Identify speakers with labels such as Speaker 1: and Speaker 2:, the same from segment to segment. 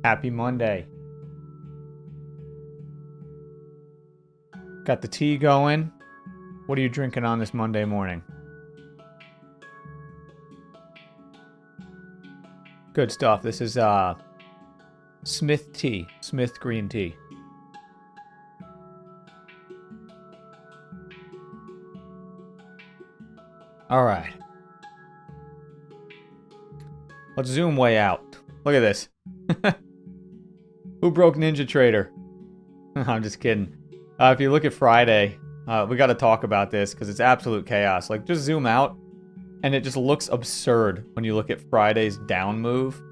Speaker 1: Happy Monday. Got the tea going. What are you drinking on this Monday morning? Good stuff. This is Smith tea, Smith green tea. All right. Let's zoom way out. Look at this. Who broke Ninja Trader? I'm just kidding. If you look at Friday, we got to talk about this because it's absolute chaos. Like, just zoom out, and it just looks absurd when you look at Friday's down move.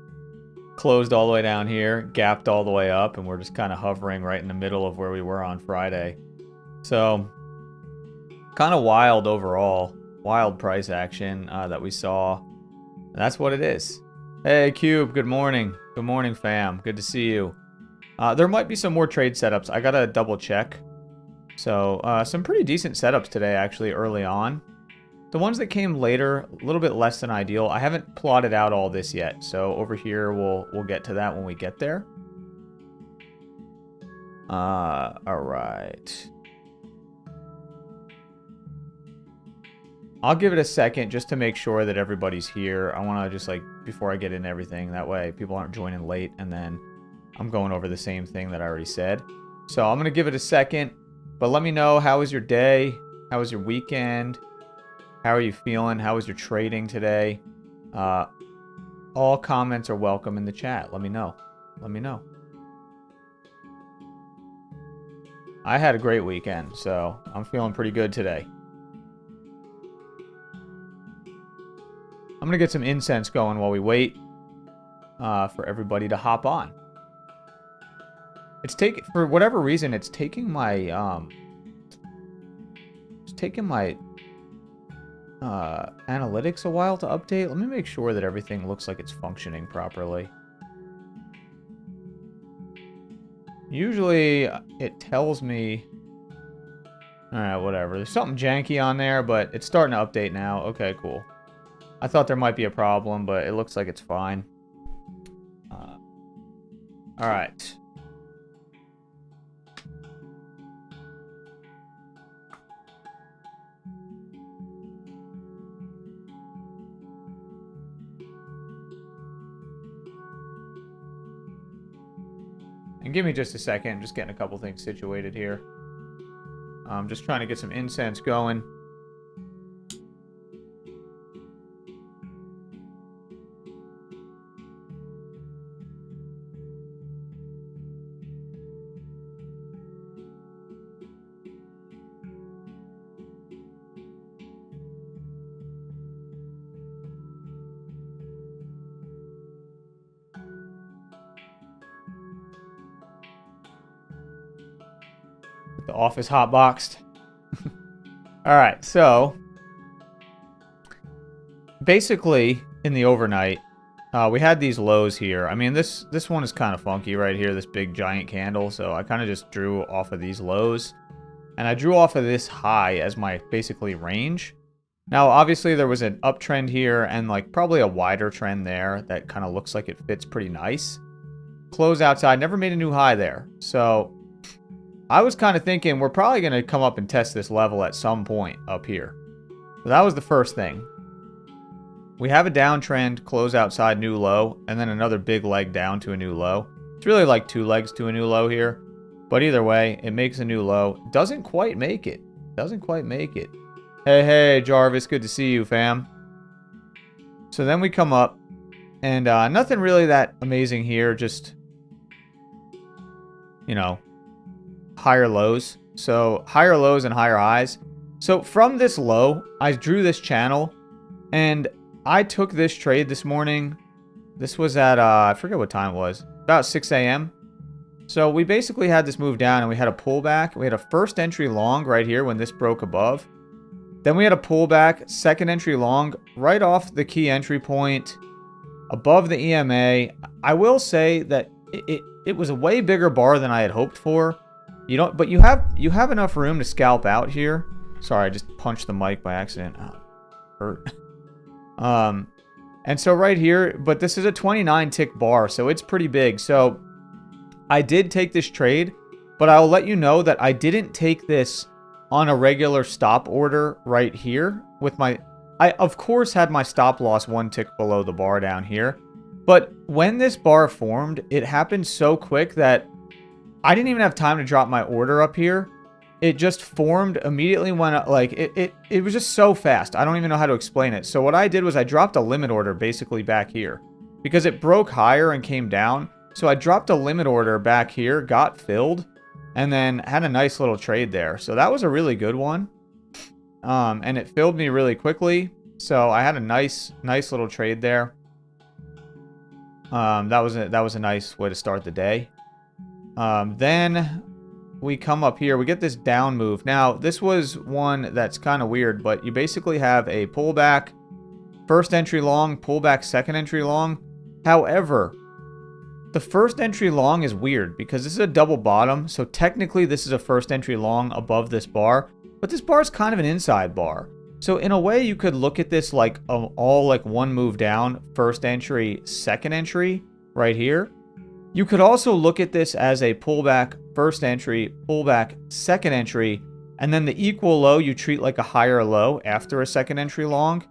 Speaker 1: Closed all the way down here, gapped all the way up, and we're just kind of hovering right in the middle of where we were on Friday. So, kind of wild overall. Wild price action that we saw. That's what it is. Hey, Cube, good morning. Good morning, fam. Good to see you. There might be some more trade setups. I gotta double check. So, some pretty decent setups today, actually, early on. The ones that came later, a little bit less than ideal. I haven't plotted out all this yet, so over here, we'll get to that when we get there. All right. I'll give it a second just to make sure that everybody's here. I want to just, like, before I get into everything, that way people aren't joining late, and then I'm going over the same thing that I already said. So I'm going to give it a second, but let me know, how was your day? How was your weekend? How are you feeling? How was your trading today? All comments are welcome in the chat. Let me know. Let me know. I had a great weekend, so I'm feeling pretty good today. I'm going to get some incense going while we wait for everybody to hop on. It's taking, for whatever reason, it's taking my analytics a while to update. Let me make sure that everything looks like it's functioning properly. Usually it tells me, alright, whatever. There's something janky on there, but it's starting to update now. Okay, cool. I thought there might be a problem, but it looks like it's fine. Alright. And give me just a second. I'm just getting a couple things situated here. I'm just trying to get some incense going. The office hotboxed. Alright, so basically in the overnight, we had these lows here. I mean, this one is kind of funky right here, this big giant candle. So I kind of just drew off of these lows. And I drew off of this high as my basically range. Now, obviously, there was an uptrend here and like probably a wider trend there that kind of looks like it fits pretty nice. Close outside, never made a new high there. So I was kind of thinking we're probably going to come up and test this level at some point up here. So that was the first thing. We have a downtrend, close outside, new low, and then another big leg down to a new low. It's really like two legs to a new low here. But either way, it makes a new low. Doesn't quite make it. Doesn't quite make it. Hey, hey, Jarvis. Good to see you, fam. So then we come up, and nothing really that amazing here. Just, you know, higher lows. So higher lows and higher highs. So from this low, I drew this channel, and I took this trade this morning. This was at, I forget what time it was. About 6 a.m. So we basically had this move down, and we had a pullback. We had a first entry long right here when this broke above. Then we had a pullback, second entry long, right off the key entry point, above the EMA. I will say that it was a way bigger bar than I had hoped for. You don't, but you have enough room to scalp out here. Sorry, I just punched the mic by accident. Oh, hurt. And so right here, but this is a 29 tick bar, so it's pretty big. So I did take this trade, but I'll let you know that I didn't take this on a regular stop order right here with my... I, of course, had my stop loss 1 tick below the bar down here. But when this bar formed, it happened so quick that I didn't even have time to drop my order up here. It just formed immediately when, like, it was just so fast. I don't even know how to explain it. So what I did was I dropped a limit order basically back here because it broke higher and came down. So I dropped a limit order back here, got filled, and then had a nice little trade there. So that was a really good one. And it filled me really quickly. So I had a nice little trade there. That was a nice way to start the day. Then we come up here, we get this down move. Now, this was one that's kind of weird, but you basically have a pullback, first entry long, pullback, second entry long. However, the first entry long is weird because this is a double bottom. So technically this is a first entry long above this bar, but this bar is kind of an inside bar. So in a way you could look at this like all like one move down, first entry, second entry right here. You could also look at this as a pullback, first entry, pullback, second entry, and then the equal low you treat like a higher low after a second entry long.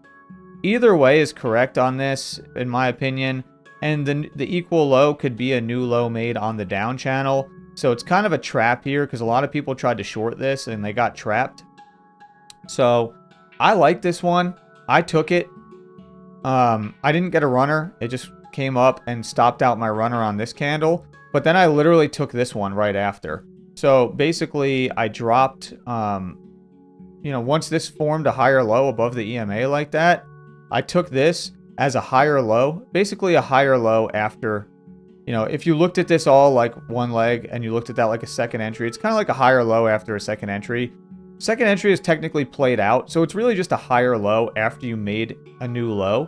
Speaker 1: Either way is correct on this, in my opinion. And the equal low could be a new low made on the down channel. So it's kind of a trap here because a lot of people tried to short this and they got trapped. So I like this one. I took it. I didn't get a runner. It just came up and stopped out my runner on this candle. But then I literally took this one right after. So basically I dropped, you know, once this formed a higher low above the EMA like that, I took this as a higher low, basically a higher low after, you know, if you looked at this all like one leg and you looked at that like a second entry, it's kind of like a higher low after a second entry. Second entry is technically played out, so it's really just a higher low after you made a new low.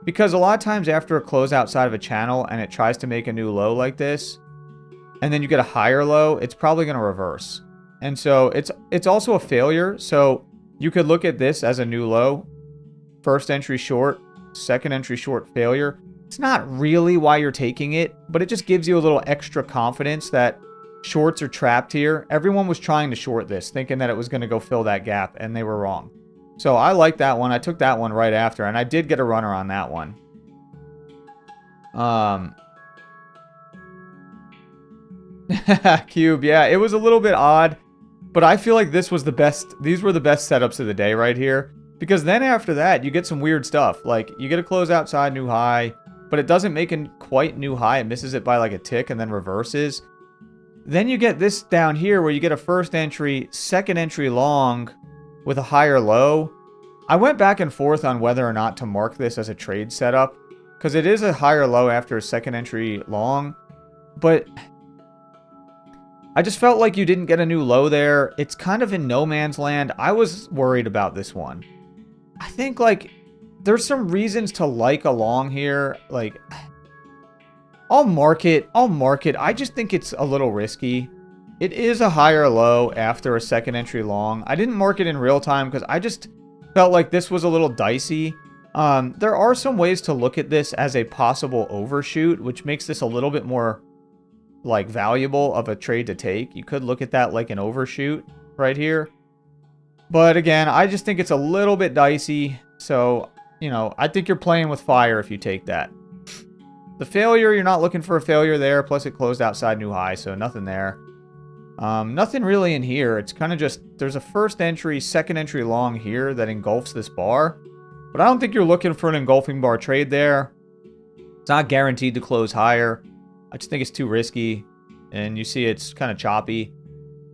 Speaker 1: Because a lot of times after a close outside of a channel and it tries to make a new low like this, and then you get a higher low, it's probably going to reverse. And so it's also a failure. So you could look at this as a new low, first entry short, second entry short, failure. It's not really why you're taking it, but it just gives you a little extra confidence that shorts are trapped here. Everyone was trying to short this, thinking that it was going to go fill that gap, and they were wrong. So I like that one. I took that one right after, and I did get a runner on that one. Cube, yeah, it was a little bit odd, but I feel like this was the best. These were the best setups of the day right here. Because then after that, you get some weird stuff. Like, you get a close outside new high, but it doesn't make a quite new high. It misses it by like a tick and then reverses. Then you get this down here where you get a first entry, second entry long with a higher low. I went back and forth on whether or not to mark this as a trade setup because it is a higher low after a second entry long. But I just felt like you didn't get a new low there. It's kind of in no man's land. I was worried about this one. I think, like, there's some reasons to like a long here. Like, I'll mark it. I just think it's a little risky. It is a higher low after a second entry long. I didn't mark it in real time because I just felt like this was a little dicey. There are some ways to look at this as a possible overshoot, which makes this a little bit more, like, valuable of a trade to take. You could look at that like an overshoot right here. But again, I just think it's a little bit dicey. So, you know, I think you're playing with fire if you take that. The failure, you're not looking for a failure there. Plus, it closed outside new high, so nothing there. Nothing really in here. It's kind of just, there's a first entry, second entry long here that engulfs this bar. But I don't think you're looking for an engulfing bar trade there. It's not guaranteed to close higher. I just think it's too risky. And you see it's kind of choppy.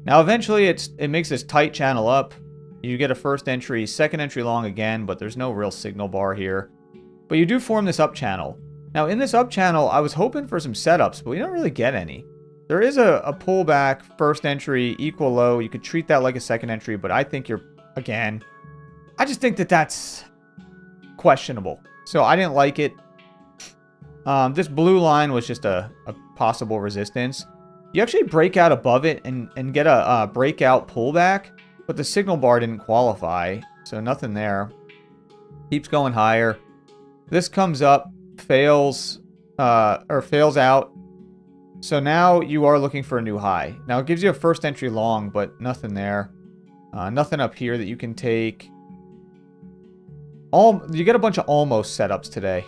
Speaker 1: Now, eventually, it makes this tight channel up. You get a first entry, second entry long again, but there's no real signal bar here. But you do form this up channel. Now, in this up channel, I was hoping for some setups, but we don't really get any. There is a pullback, first entry, equal low. You could treat that like a second entry, but I think you're, again, I just think that that's questionable. So I didn't like it. This blue line was just a possible resistance. You actually break out above it and get a breakout pullback. But the signal bar didn't qualify, so nothing there. Keeps going higher. This comes up, fails, or fails out. So now you are looking for a new high. Now it gives you a first entry long, but nothing there. Nothing up here that you can take. You get a bunch of almost setups today.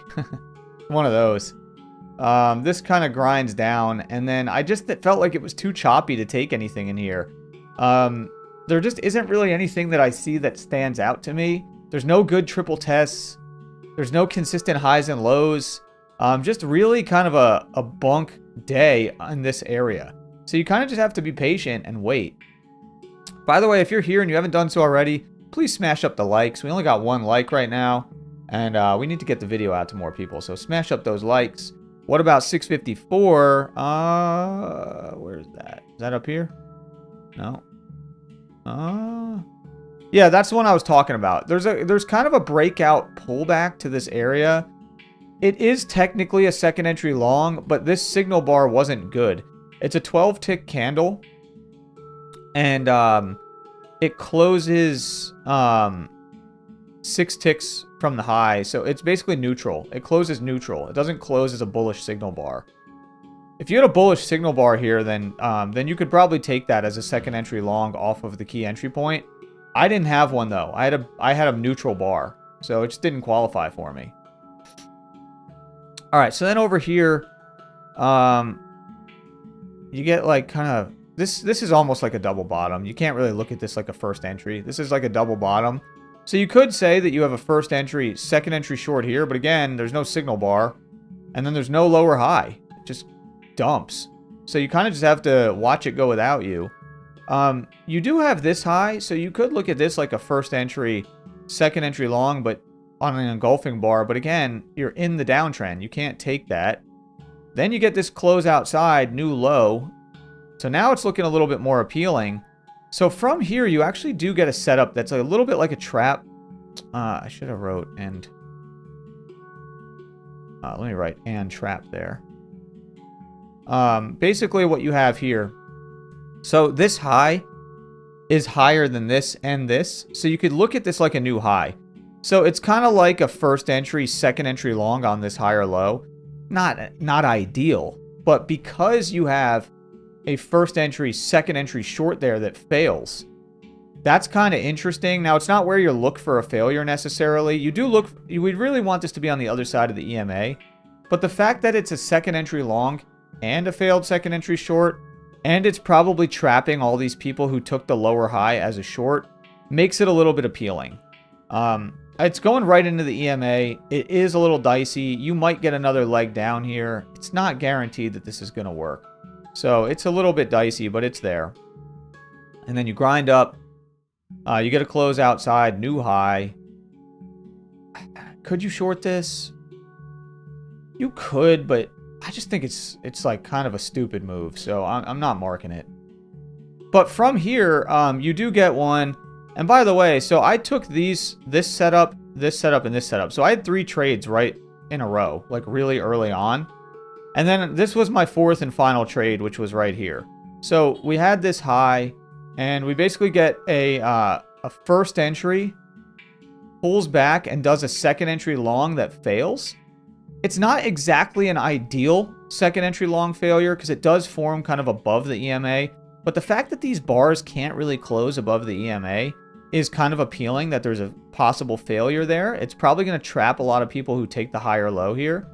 Speaker 1: One of those. This kind of grinds down, and then it felt like it was too choppy to take anything in here. There just isn't really anything that I see that stands out to me. There's no good triple tests. There's no consistent highs and lows. Just really kind of a bunk day in this area. So you kind of just have to be patient and wait. By the way, if you're here and you haven't done so already, please smash up the likes. We only got 1 like right now, and we need to get the video out to more people. So smash up those likes. What about 654? Where's that? Is that up here? No. Yeah, that's the one I was talking about. There's kind of a breakout pullback to this area. It is technically a second entry long, but this signal bar wasn't good. It's a 12-tick candle, and it closes 6 ticks from the high, so it's basically neutral. It closes neutral. It doesn't close as a bullish signal bar. If you had a bullish signal bar here, then you could probably take that as a second entry long off of the key entry point. I didn't have one though. I had a neutral bar, so it just didn't qualify for me. All right, so then over here, you get like kind of this is almost like a double bottom. You can't really look at this like a first entry. This is like a double bottom. So you could say that you have a first entry, second entry short here, but again, there's no signal bar, and then there's no lower high. It just dumps. So you kind of just have to watch it go without you. You do have this high, so you could look at this like a first entry, second entry long, but on an engulfing bar. But again, you're in the downtrend. You can't take that. Then you get this close outside, new low. So now it's looking a little bit more appealing. So from here, you actually do get a setup that's a little bit like a trap. I should have wrote and... let me write and trap there. Basically what you have here. So this high is higher than this and this. So you could look at this like a new high. So it's kind of like a first entry, second entry long on this higher low. Not ideal, but because you have a first entry, second entry short there that fails, that's kind of interesting. Now, it's not where you look for a failure necessarily. You would really want this to be on the other side of the EMA, but the fact that it's a second entry long and a failed second entry short, and it's probably trapping all these people who took the lower high as a short, makes it a little bit appealing. It's going right into the EMA. It is a little dicey. You might get another leg down here. It's not guaranteed that this is going to work. So it's a little bit dicey, but it's there. And then you grind up. You get a close outside, new high. Could you short this? You could, but I just think it's like kind of a stupid move. So I'm not marking it. But from here, you do get one. And by the way, so I took this setup, and this setup. So I had 3 trades right in a row, like really early on. And then this was my 4th and final trade, which was right here. So we had this high, and we basically get a first entry, pulls back, and does a second entry long that fails. It's not exactly an ideal second entry long failure because it does form kind of above the EMA. But the fact that these bars can't really close above the EMA is kind of appealing that there's a possible failure there. It's probably going to trap a lot of people who take the higher low here.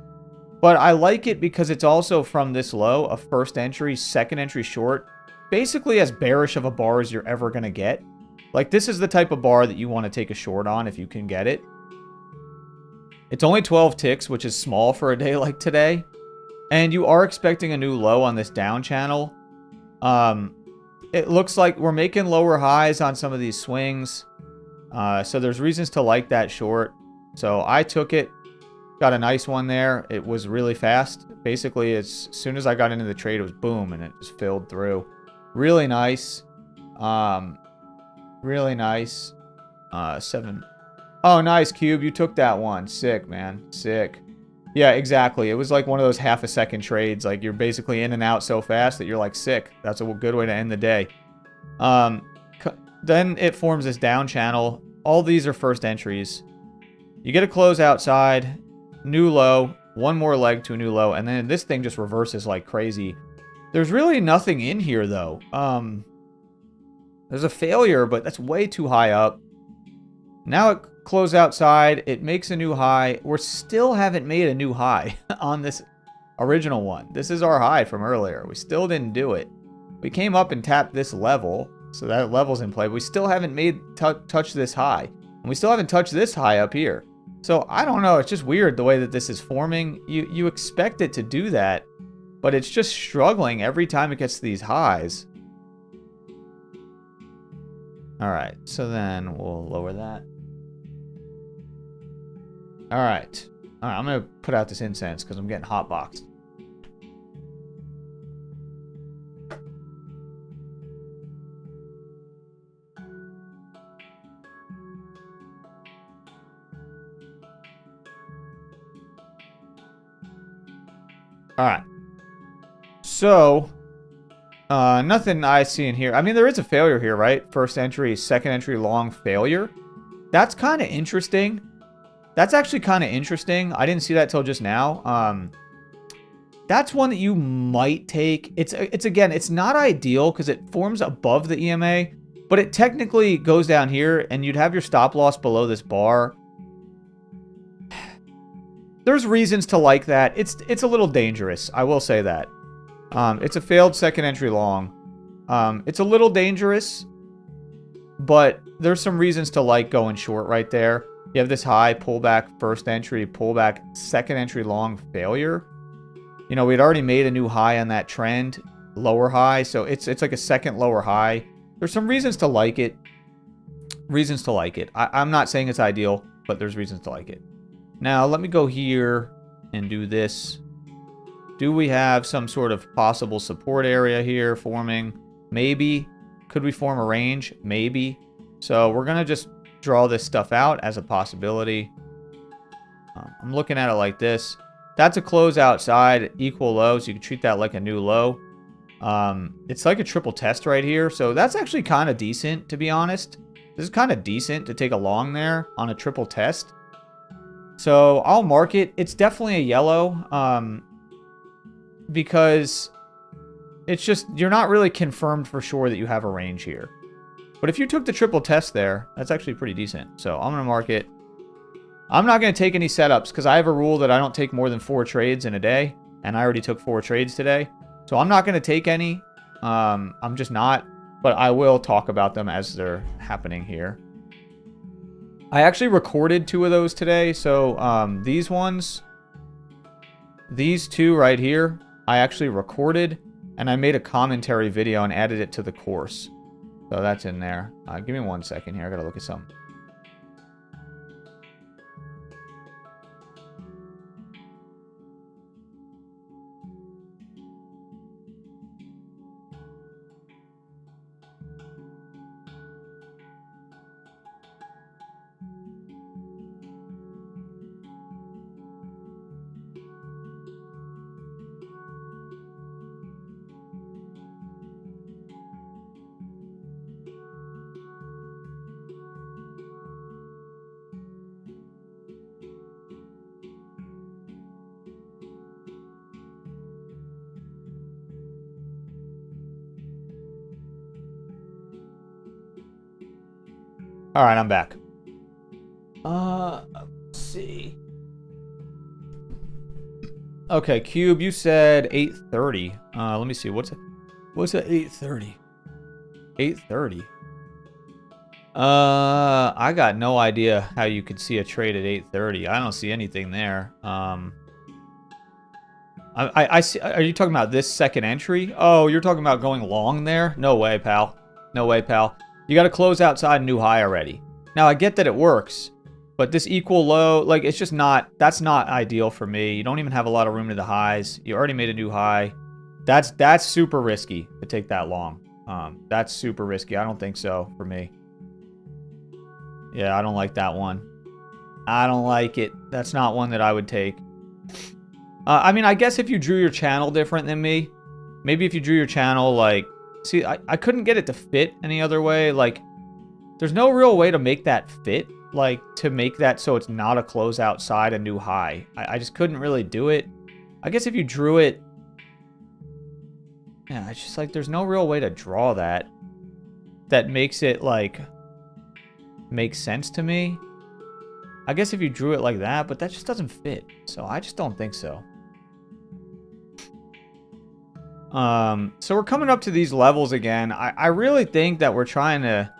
Speaker 1: But I like it because it's also from this low, a first entry, second entry short, basically as bearish of a bar as you're ever going to get. Like, this is the type of bar that you want to take a short on if you can get it. It's only 12 ticks, which is small for a day like today. And you are expecting a new low on this down channel. It looks like we're making lower highs on some of these swings. So there's reasons to like that short. So I took it. Got a nice one there. It was really fast. Basically, as soon as I got into the trade, it was boom, and it just filled through. Really nice. Really nice. 7. Oh, nice, Cube. You took that one. Sick, man. Sick. Yeah, exactly. It was like one of those half-a-second trades. Like, you're basically in and out so fast that you're like, sick. That's a good way to end the day. Then it forms this down channel. All these are first entries. You get a close outside. new low, one more leg to a new low, and then this thing just reverses like crazy. There's really nothing in here, though. There's a failure, but that's way too high up. Now it closed outside. It makes a new high. We still haven't made a new high on this original one. This is our high from earlier. We still didn't do it. We came up and tapped this level, so that level's in play. But we still haven't touched this high. And we still haven't touched this high up here. So I don't know. It's just weird the way that this is forming. You expect it to do that, but it's just struggling every time it gets to these highs. All right, so then we'll lower that. All right, I'm gonna put out this incense because I'm getting hotboxed. All right, so nothing I see in here. I mean, there is a failure here, right? First entry, second entry, long failure. That's kind of interesting. That's actually kind of interesting. I didn't see that till just now. That's one that you might take. It's again, it's not ideal because it forms above the EMA, but it technically goes down here, and you'd have your stop loss below this bar. There's reasons to like that. It's a little dangerous. I will say that. It's a failed second entry long. It's a little dangerous, but there's some reasons to like going short right there. You have this high, pullback, first entry, pullback, second entry long failure. You know, we'd already made a new high on that trend, lower high, so it's like a second lower high. There's some reasons to like it. Reasons to like it. I'm not saying it's ideal, but there's reasons to like it. Now, let me go here and do this. Do we have some sort of possible support area here forming? Maybe. Could we form a range? Maybe. So we're going to just draw this stuff out as a possibility. I'm looking at it like this. That's a close outside, equal low, so you can treat that like a new low. It's like a triple test right here, so that's actually kind of decent, to be honest. This is kind of decent to take a long there on a triple test. So I'll mark it. It's definitely a yellow, because it's just, you're not really confirmed for sure that you have a range here. But if you took the triple test there, that's actually pretty decent. So I'm going to mark it. I'm not going to take any setups because I have a rule that I don't take more than 4 trades in a day. And I already took 4 trades today. So I'm not going to take any. I'm just not. But I will talk about them as they're happening here. I actually recorded 2 of those today. So these ones, these 2 right here, I actually recorded. And I made a commentary video and added it to the course. So that's in there. Give me 1 second here. I got to look at something. All right, I'm back. Let's see. Okay, Cube, you said 8:30. Let me see. What's at 8:30? 8:30. I got no idea how you could see a trade at 8:30. I don't see anything there. I see. Are you talking about this second entry? Oh, you're talking about going long there? No way, pal. No way, pal. You got to close outside a new high already. Now, I get that it works, but this equal low, like, it's just not, that's not ideal for me. You don't even have a lot of room to the highs. You already made a new high. That's super risky to take that long. That's super risky. I don't think so for me. Yeah, I don't like that one. I don't like it. That's not one that I would take. I mean, I guess if you drew your channel different than me, maybe if you drew your channel, like, see, I couldn't get it to fit any other way. Like, there's no real way to make that fit. like, to make that so it's not a close outside a new high. I just couldn't really do it. I guess if you drew it... Yeah, it's just like there's no real way to draw that. That makes it, like, make sense to me. I guess if you drew it like that, but that just doesn't fit. So I just don't think so. So we're coming up to these levels again. I really think that we're trying to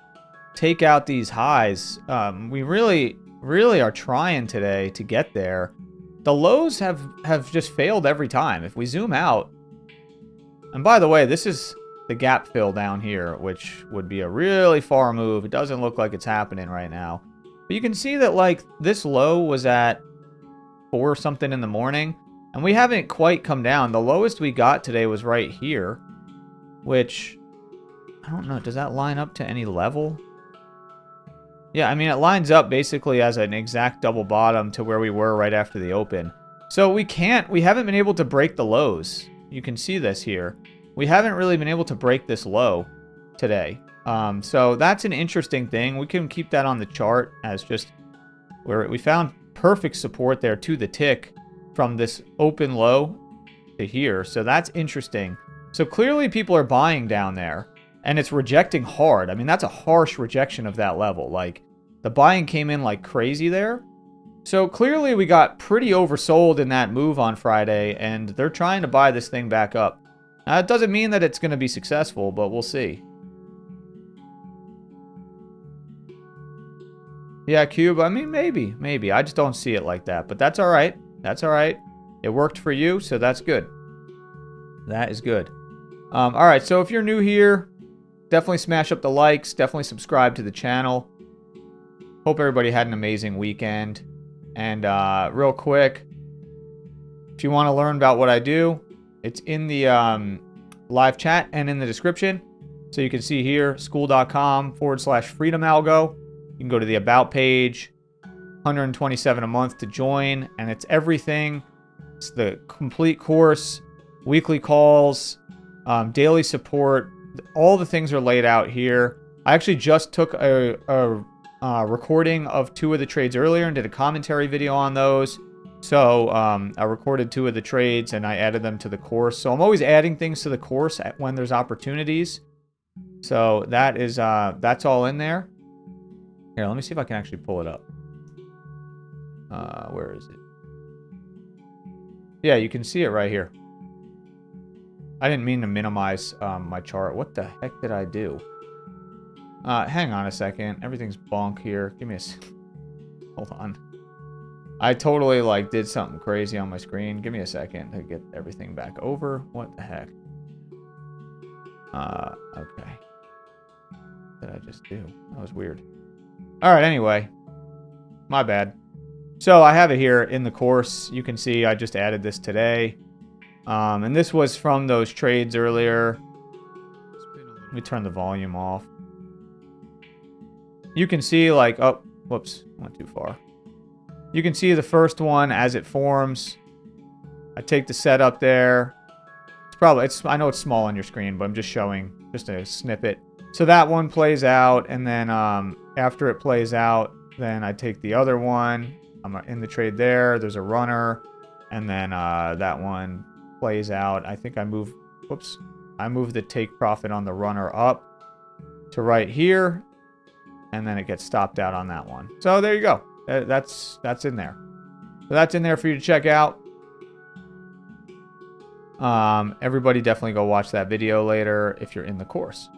Speaker 1: take out these highs. We really are trying today to get there. The lows have just failed every time. If we zoom out, and by the way, this is the gap fill down here, which would be a really far move. It doesn't look like it's happening right now. But you can see that, like, this low was at 4 something in the morning, and we haven't quite come down. The lowest we got today was right here, which, I don't know, does that line up to any level? Yeah, I mean, it lines up basically as an exact double bottom to where we were right after the open. So we haven't been able to break the lows. You can see this here. We haven't really been able to break this low today. So that's an interesting thing. We can keep that on the chart as just where we found perfect support there to the tick from this open low to here. So that's interesting. So clearly people are buying down there and it's rejecting hard. I mean, that's a harsh rejection of that level. Like, the buying came in like crazy there. So clearly we got pretty oversold in that move on Friday, and they're trying to buy this thing back up. Now, it doesn't mean that it's going to be successful, but we'll see. Yeah, Cube, I mean, maybe. I just don't see it like that, but that's all right. That's all right. It worked for you, so that's good. That is good. All right, so if you're new here, definitely smash up the likes. Definitely subscribe to the channel. Hope everybody had an amazing weekend. And real quick, if you want to learn about what I do, it's in the live chat and in the description. So you can see here, school.com/freedom algo. You can go to the About page, $127 a month to join, and it's everything. It's the complete course, weekly calls, daily support. All the things are laid out here. I actually just took a recording of 2 of the trades earlier and did a commentary video on those. So I recorded 2 of the trades and I added them to the course. So I'm always adding things to the course when there's opportunities. So that is that's all in there. Here, let me see if I can actually pull it up. Where is it? Yeah, you can see it right here. I didn't mean to minimize my chart. What the heck did I do? Hang on a second. Everything's bonk here. Give me a... Hold on. I totally, like, did something crazy on my screen. Give me a second to get everything back over. What the heck? Okay. What did I just do? That was weird. Alright, anyway. My bad. So, I have it here in the course. You can see I just added this today. And this was from those trades earlier. Let me turn the volume off. You can see, like, oh, whoops, went too far. You can see the first one as it forms. I take the setup there. It's probably, I know it's small on your screen, but I'm just showing just a snippet. So that one plays out, and then after it plays out, then I take the other one. I'm in the trade there. There's a runner, and then that one plays out. I think I move, whoops, I move the take profit on the runner up to right here, and then it gets stopped out on that one. So there you go. That's in there. So that's in there for you to check out. Everybody definitely go watch that video later if you're in the course.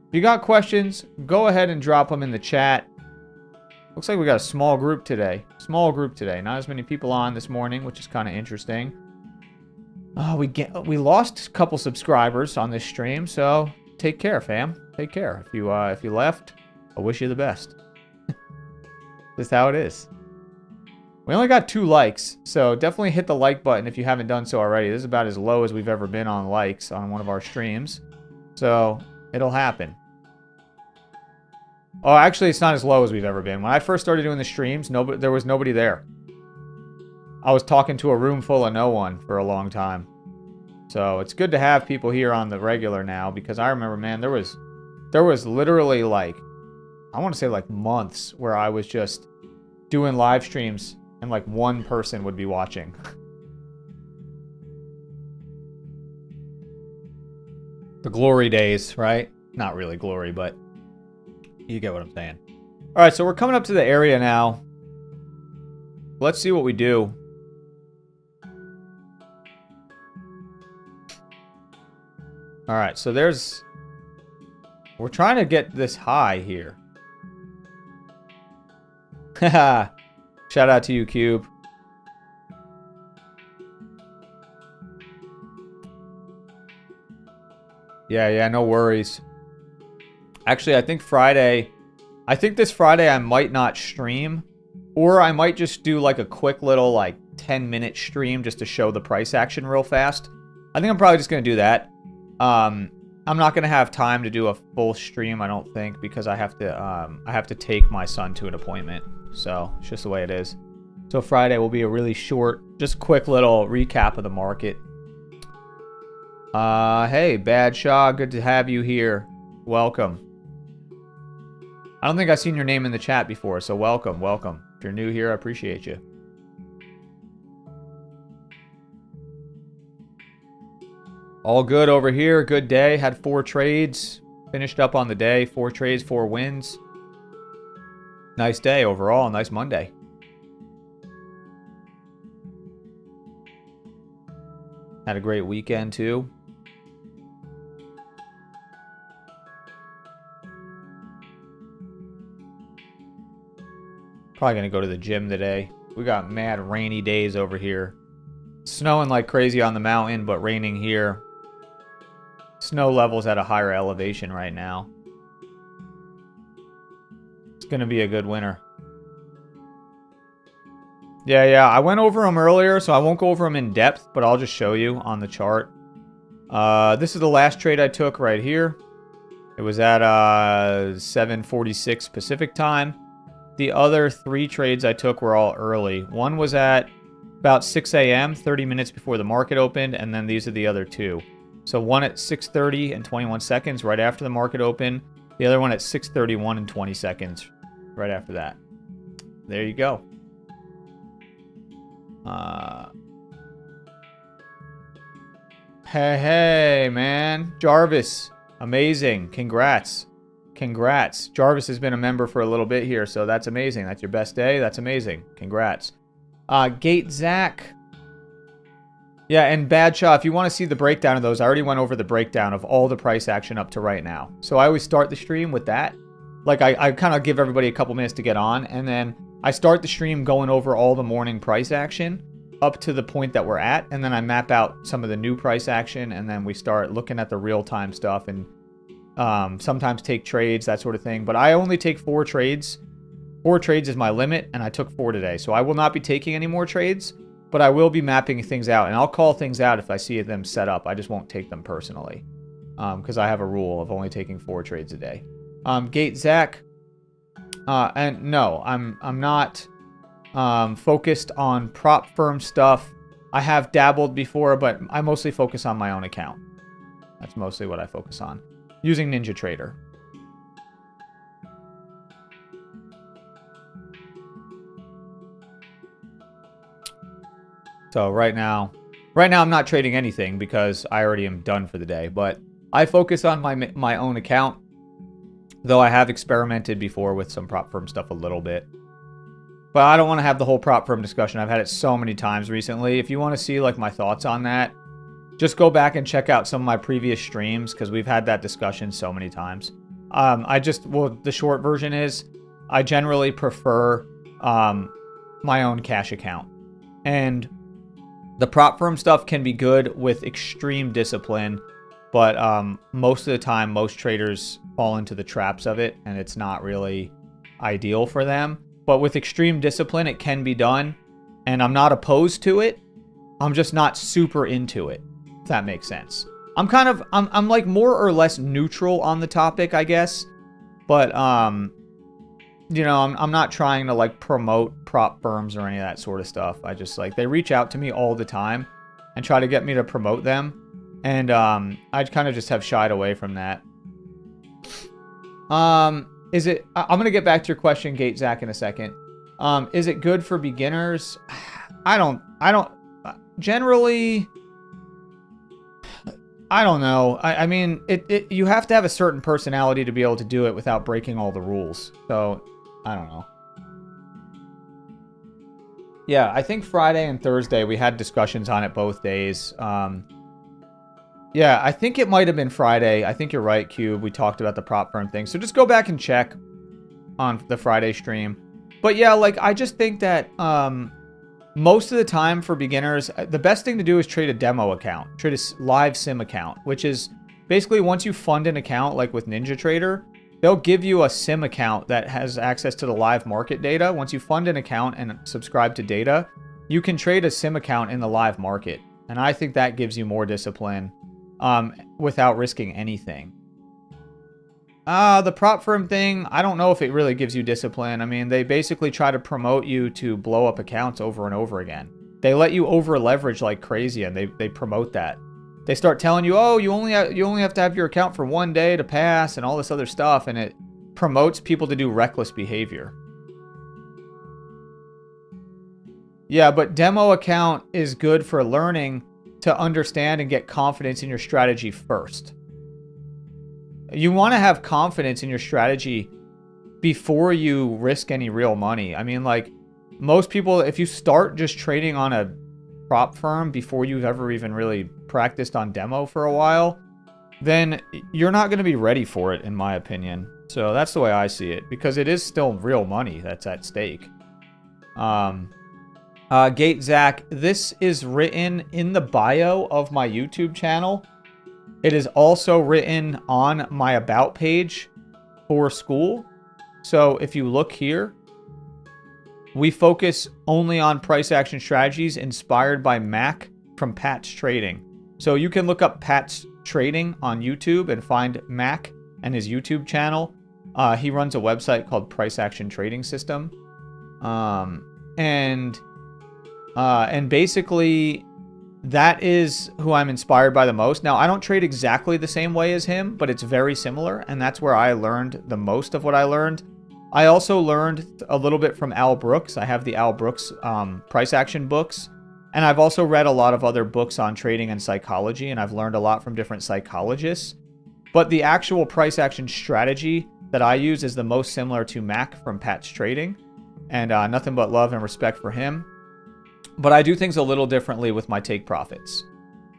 Speaker 1: If you got questions, go ahead and drop them in the chat. Looks like we got a small group today. Small group today. Not as many people on this morning, which is kind of interesting. We lost a couple subscribers on this stream, so take care, fam. Take care. If you left, I wish you the best. That's how it is. We only got 2 likes, so definitely hit the like button if you haven't done so already. This is about as low as we've ever been on likes on one of our streams, so it'll happen. Oh, actually, it's not as low as we've ever been. When I first started doing the streams, there was nobody there. I was talking to a room full of no one for a long time. So it's good to have people here on the regular now, because I remember, man, there was literally like, I want to say like months where I was just doing live streams and like one person would be watching. The glory days, right? Not really glory, but you get what I'm saying. All right, so we're coming up to the area now. Let's see what we do. All right, so we're trying to get this high here. Haha. Shout out to you, Cube. Yeah, no worries. Actually, I think this Friday I might not stream, or I might just do like a quick little like 10-minute stream just to show the price action real fast. I think I'm probably just going to do that. I'm not going to have time to do a full stream, I don't think, because I have to take my son to an appointment. So it's just the way it is. So Friday will be a really short, just quick little recap of the market. Hey, Bad Shaw, good to have you here. Welcome. I don't think I've seen your name in the chat before, so welcome. If you're new here, I appreciate you. All good over here. Good day. Had 4 trades. Finished up on the day. 4 trades, 4 wins. Nice day overall. Nice Monday. Had a great weekend too. Probably gonna go to the gym today. We got mad rainy days over here. Snowing like crazy on the mountain, but raining here. Snow levels at a higher elevation right now. It's gonna be a good winter. Yeah, I went over them earlier, so I won't go over them in depth, but I'll just show you on the chart. This is the last trade I took right here. It was at 7:46 Pacific time. The other 3 trades I took were all early. One was at about 6 a.m., 30 minutes before the market opened, and then these are the other 2. So one at 6:30 and 21 seconds right after the market opened. The other one at 6:31 and 20 seconds right after that. There you go. Hey, man. Jarvis. Amazing. Congrats. Jarvis has been a member for a little bit here, so that's amazing. That's your best day. That's amazing. Congrats. Gate Zach. Yeah, and Badshaw, if you want to see the breakdown of those, I already went over the breakdown of all the price action up to right now. So I always start the stream with that. Like, I kind of give everybody a couple minutes to get on, and then I start the stream going over all the morning price action up to the point that we're at, and then I map out some of the new price action, and then we start looking at the real-time stuff, and sometimes take trades, that sort of thing. But I only take 4 trades. 4 trades is my limit, and I took 4 today. So I will not be taking any more trades, but I will be mapping things out, and I'll call things out if I see them set up. I just won't take them personally, because I have a rule of only taking 4 trades a day. Gate Zach, and no, I'm not focused on prop firm stuff. I have dabbled before, but I mostly focus on my own account. That's mostly what I focus on, using NinjaTrader. So right now I'm not trading anything because I already am done for the day, but I focus on my own account, though I have experimented before with some prop firm stuff a little bit. But I don't want to have the whole prop firm discussion. I've had it so many times recently. If you want to see like my thoughts on that, just go back and check out some of my previous streams, because we've had that discussion so many times. The short version is I generally prefer my own cash account. And the prop firm stuff can be good with extreme discipline, but most of the time, most traders fall into the traps of it, and it's not really ideal for them. But with extreme discipline, it can be done, and I'm not opposed to it. I'm just not super into it, if that makes sense. I'm like more or less neutral on the topic, I guess. But, you know, I'm not trying to like promote prop firms or any of that sort of stuff. I just like, they reach out to me all the time and try to get me to promote them. And I kind of just have shied away from that. Is it... I'm going to get back to your question, Gate Zach, in a second. Is it good for beginners? I don't... Generally... I don't know. I mean, you have to have a certain personality to be able to do it without breaking all the rules. So, I don't know. Yeah, I think Friday and Thursday we had discussions on it both days. Yeah, I think it might have been Friday. I think you're right, Cube. We talked about the prop firm thing. So just go back and check on the Friday stream. But yeah, like, I just think that most of the time for beginners, the best thing to do is trade a demo account, trade a live sim account, which is basically once you fund an account, like with NinjaTrader, they'll give you a sim account that has access to the live market data. Once you fund an account and subscribe to data, you can trade a sim account in the live market. And I think that gives you more discipline without risking anything. The prop firm thing, I don't know if it really gives you discipline. I mean, they basically try to promote you to blow up accounts over and over again. They let you over leverage like crazy, and they promote that. They start telling you, oh, you only have to have your account for 1 day to pass and all this other stuff, and it promotes people to do reckless behavior. Yeah, but demo account is good for learning to understand and get confidence in your strategy first. You want to have confidence in your strategy before you risk any real money. I mean, like, most people, if you start just trading on a prop firm before you've ever even really practiced on demo for a while, then you're not going to be ready for it, in my opinion. So that's the way I see it, because it is still real money that's at stake. Gate Zach, this is written in the bio of my YouTube channel. It is also written on my about page for school. So if you look here, we focus only on price action strategies inspired by Mac from Pat's Trading. So you can look up Pat's Trading on YouTube and find Mac and his YouTube channel. He runs a website called Price Action Trading System. And basically, that is who I'm inspired by the most. Now, I don't trade exactly the same way as him, but it's very similar, and that's where I learned the most of what I learned. I also learned a little bit from Al Brooks. I have the Al Brooks price action books, and I've also read a lot of other books on trading and psychology, and I've learned a lot from different psychologists. But the actual price action strategy that I use is the most similar to Mac from Pat's Trading, and nothing but love and respect for him. But I do things a little differently with my take profits.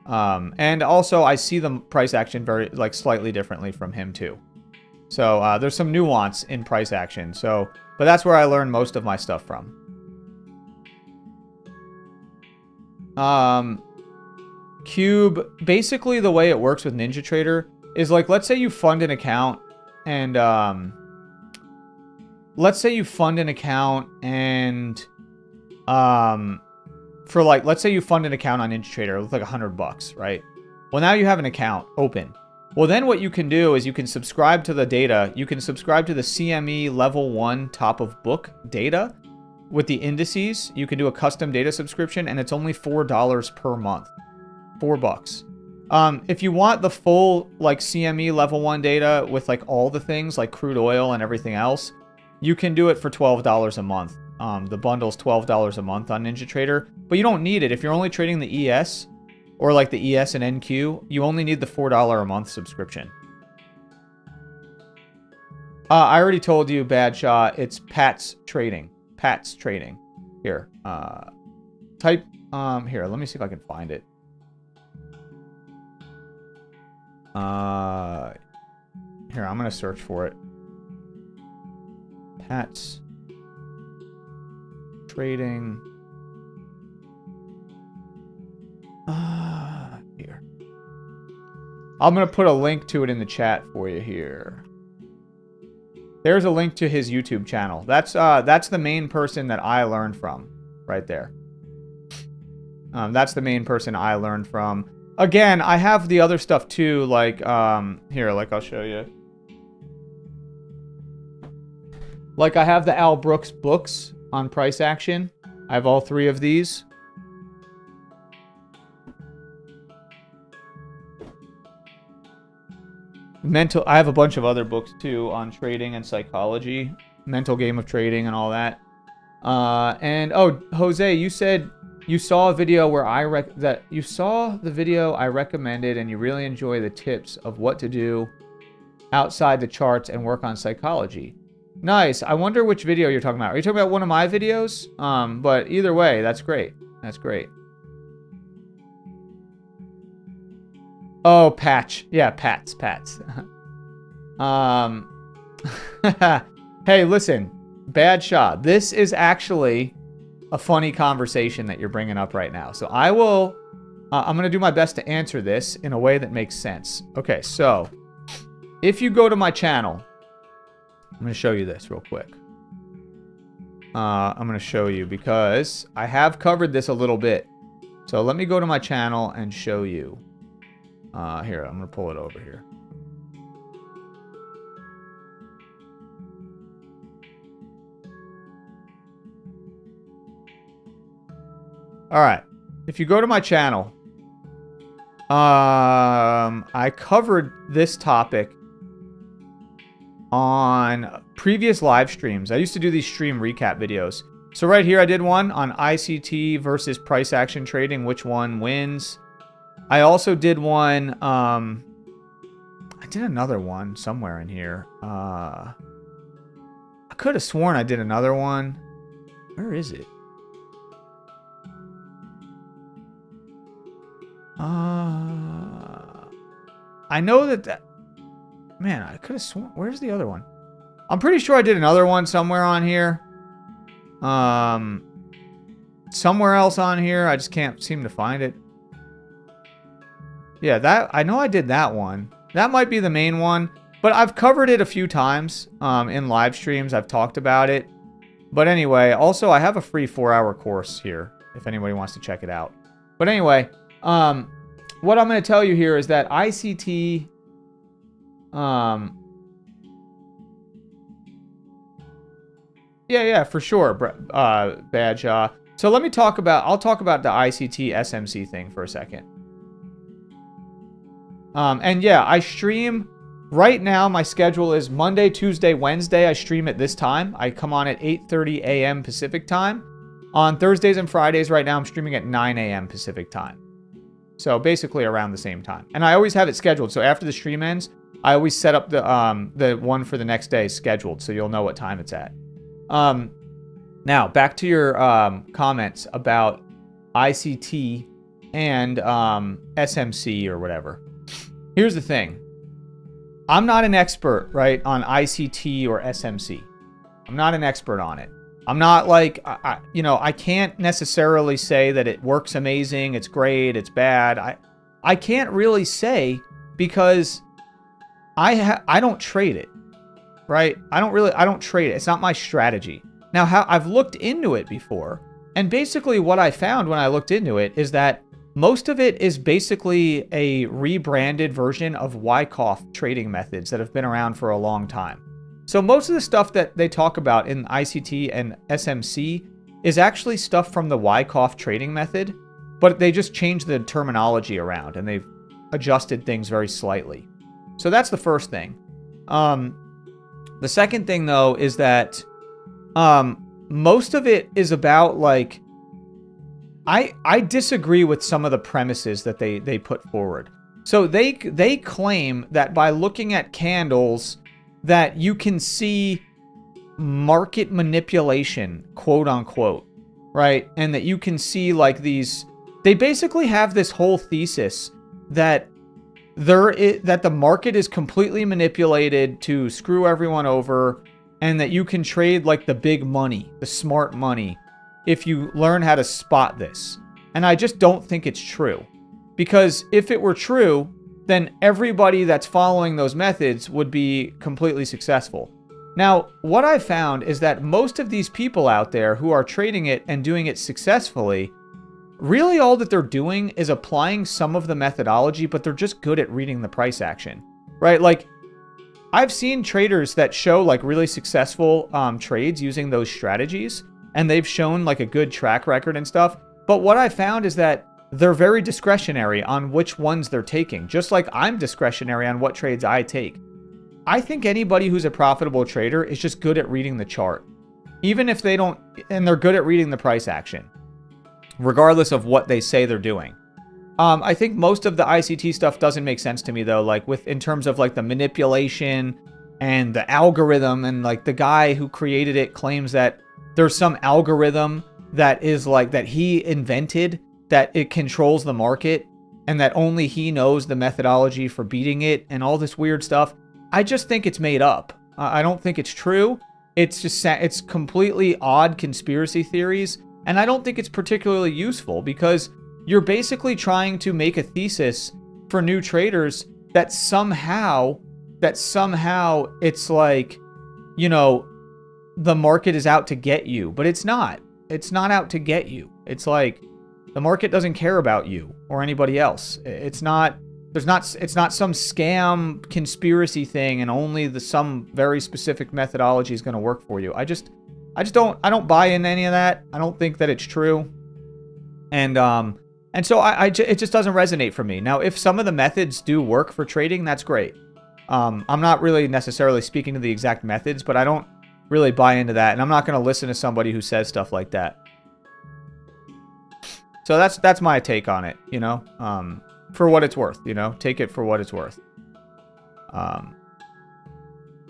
Speaker 1: And also I see the price action very, like, slightly differently from him too. So there's some nuance in price action. So, but that's where I learned most of my stuff from. Cube, basically the way it works with NinjaTrader is, like, let's say you fund an account and for, like, let's say you fund an account on NinjaTrader with like $100, right? Well, now you have an account open. Well, then what you can do is you can subscribe to the data. You can subscribe to the CME level 1 top of book data with the indices. You can do a custom data subscription, and it's only $4 per month. $4. If you want the full, like, CME level 1 data with, like, all the things like crude oil and everything else, you can do it for $12 a month. The bundle's $12 a month on NinjaTrader, but you don't need it. If you're only trading the ES or like the ES and NQ, you only need the $4 a month subscription. I already told you, Bad Shot, it's Pat's Trading. Pat's Trading. Here, type, here, let me see if I can find it. Here, I'm going to search for it. Pat's Trading. Here. I'm going to put a link to it in the chat for you here. There's a link to his YouTube channel. That's the main person that I learned from right there. That's the main person I learned from. Again, I have the other stuff too, like, here, like, I'll show you. Like, I have the Al Brooks books on price action. I have all 3 of these. I have a bunch of other books too on trading and psychology, mental game of trading and all that. And oh, Jose, you said you saw a video where you saw the video I recommended and you really enjoy the tips of what to do outside the charts and work on psychology. Nice. I wonder which video you're talking about. Are you talking about one of my videos? But either way, that's great. That's great. Oh, Patch. Yeah, Pats. Hey, listen, Bad Shot. This is actually a funny conversation that you're bringing up right now. So I'm going to do my best to answer this in a way that makes sense. Okay, so if you go to my channel, I'm going to show you this real quick. I'm going to show you because I have covered this a little bit. So let me go to my channel and show you. Here, I'm going to pull it over here. All right. If you go to my channel, I covered this topic on previous live streams. I used to do these stream recap videos. So right here, I did one on ICT versus price action trading, which one wins. I also did one, I did another one somewhere in here. I could have sworn I did another one. Where is it? I know that, man, I could have sworn, where's the other one? I'm pretty sure I did another one somewhere on here. Somewhere else on here, I just can't seem to find it. Yeah, I know I did that one. That might be the main one, but I've covered it a few times in live streams. I've talked about it. But anyway, also I have a free 4-hour course here if anybody wants to check it out. But anyway, what I'm going to tell you here is that ICT, yeah, for sure, Badjaw. So I'll talk about the ICT SMC thing for a second. And yeah, I stream right now. My schedule is Monday, Tuesday, Wednesday. I stream at this time. I come on at 8:30 a.m. Pacific time. On Thursdays and Fridays right now, I'm streaming at 9 a.m. Pacific time. So basically around the same time. And I always have it scheduled. So after the stream ends, I always set up the one for the next day scheduled, so you'll know what time it's at. Now back to your comments about ICT and SMC or whatever. Here's the thing. I'm not an expert, right, on ICT or SMC. I'm not an expert on it. I'm not like, I can't necessarily say that it works amazing, it's great, it's bad. I can't really say because I don't trade it, right? I don't trade it. It's not my strategy. Now, I've looked into it before, and basically what I found when I looked into it is that most of it is basically a rebranded version of Wyckoff trading methods that have been around for a long time. So most of the stuff that they talk about in ICT and SMC is actually stuff from the Wyckoff trading method, but they just changed the terminology around and they've adjusted things very slightly. So that's the first thing. The second thing, though, is that most of it is about, like, I disagree with some of the premises that they put forward. So they claim that by looking at candles that you can see market manipulation, quote unquote, right? And that you can see like these, they basically have this whole thesis that that the market is completely manipulated to screw everyone over, and that you can trade like the big money, the smart money, if you learn how to spot this. And I just don't think it's true. Because if it were true, then everybody that's following those methods would be completely successful. Now, what I found is that most of these people out there who are trading it and doing it successfully, really all that they're doing is applying some of the methodology, but they're just good at reading the price action, right? Like, I've seen traders that show like really successful trades using those strategies, and they've shown like a good track record and stuff. But what I found is that they're very discretionary on which ones they're taking, just like I'm discretionary on what trades I take. I think anybody who's a profitable trader is just good at reading the chart, even if they don't, and they're good at reading the price action, regardless of what they say they're doing. I think most of the ICT stuff doesn't make sense to me though, like in terms of like the manipulation and the algorithm, and like the guy who created it claims that there's some algorithm that is like that he invented, that it controls the market and that only he knows the methodology for beating it and all this weird stuff. I just think it's made up. I don't think it's true. It's completely odd conspiracy theories, and I don't think it's particularly useful because you're basically trying to make a thesis for new traders that somehow it's like, you know, the market is out to get you, but it's not. It's not out to get you. It's like the market doesn't care about you or anybody else. It's not some scam conspiracy thing and only some very specific methodology is going to work for you. I don't buy in any of that. I don't think that it's true. And so it just doesn't resonate for me. Now, if some of the methods do work for trading, that's great. I'm not really necessarily speaking to the exact methods, but I don't really buy into that. And I'm not going to listen to somebody who says stuff like that. So that's my take on it, you know, for what it's worth, you know, take it for what it's worth.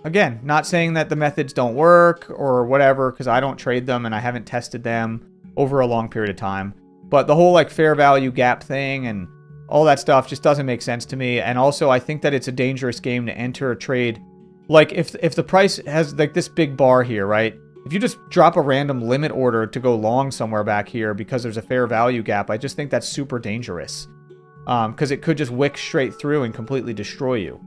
Speaker 1: Again, not saying that the methods don't work or whatever, because I don't trade them and I haven't tested them over a long period of time. But the whole like fair value gap thing and all that stuff just doesn't make sense to me. And also, I think that it's a dangerous game to enter a trade. Like if the price has like this big bar here, right? If you just drop a random limit order to go long somewhere back here because there's a fair value gap, I just think that's super dangerous. Because it could just wick straight through and completely destroy you.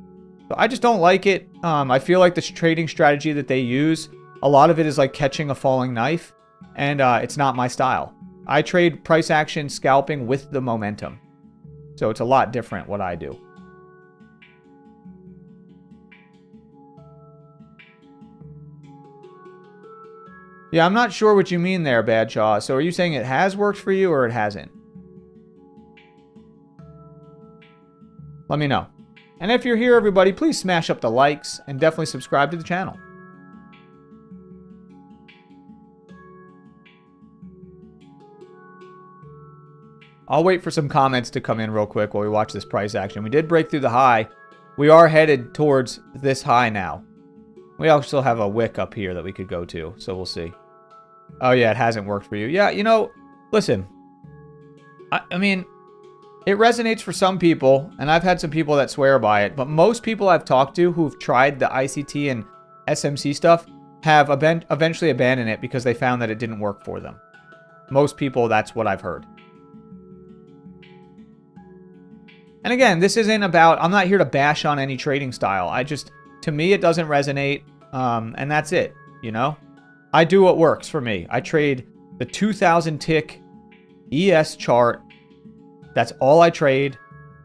Speaker 1: So I just don't like it. I feel like this trading strategy that they use, a lot of it is like catching a falling knife, and it's not my style. I trade price action scalping with the momentum. So it's a lot different what I do. Yeah, I'm not sure what you mean there, Badshaw. So are you saying it has worked for you or it hasn't? Let me know. And if you're here, everybody, please smash up the likes and definitely subscribe to the channel. I'll wait for some comments to come in real quick while we watch this price action. We did break through the high. We are headed towards this high now. We also have a wick up here that we could go to, so we'll see. Oh, yeah, it hasn't worked for you. Yeah, you know, listen. I mean, it resonates for some people, and I've had some people that swear by it, but most people I've talked to who've tried the ICT and SMC stuff have eventually abandoned it because they found that it didn't work for them. Most people, that's what I've heard. And again, this isn't about, I'm not here to bash on any trading style. To me, it doesn't resonate, and that's it, you know? I do what works for me. I trade the 2,000 tick ES chart. That's all I trade,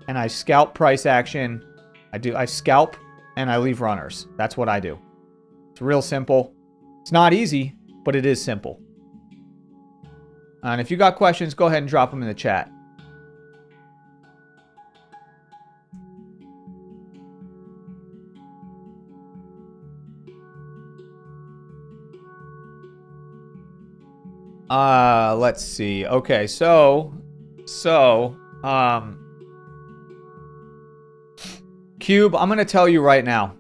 Speaker 1: and I scalp price action. I scalp, and I leave runners. That's what I do. It's real simple. It's not easy, but it is simple. And if you got questions, go ahead and drop them in the chat. Let's see. Okay, Cube, I'm going to tell you right now,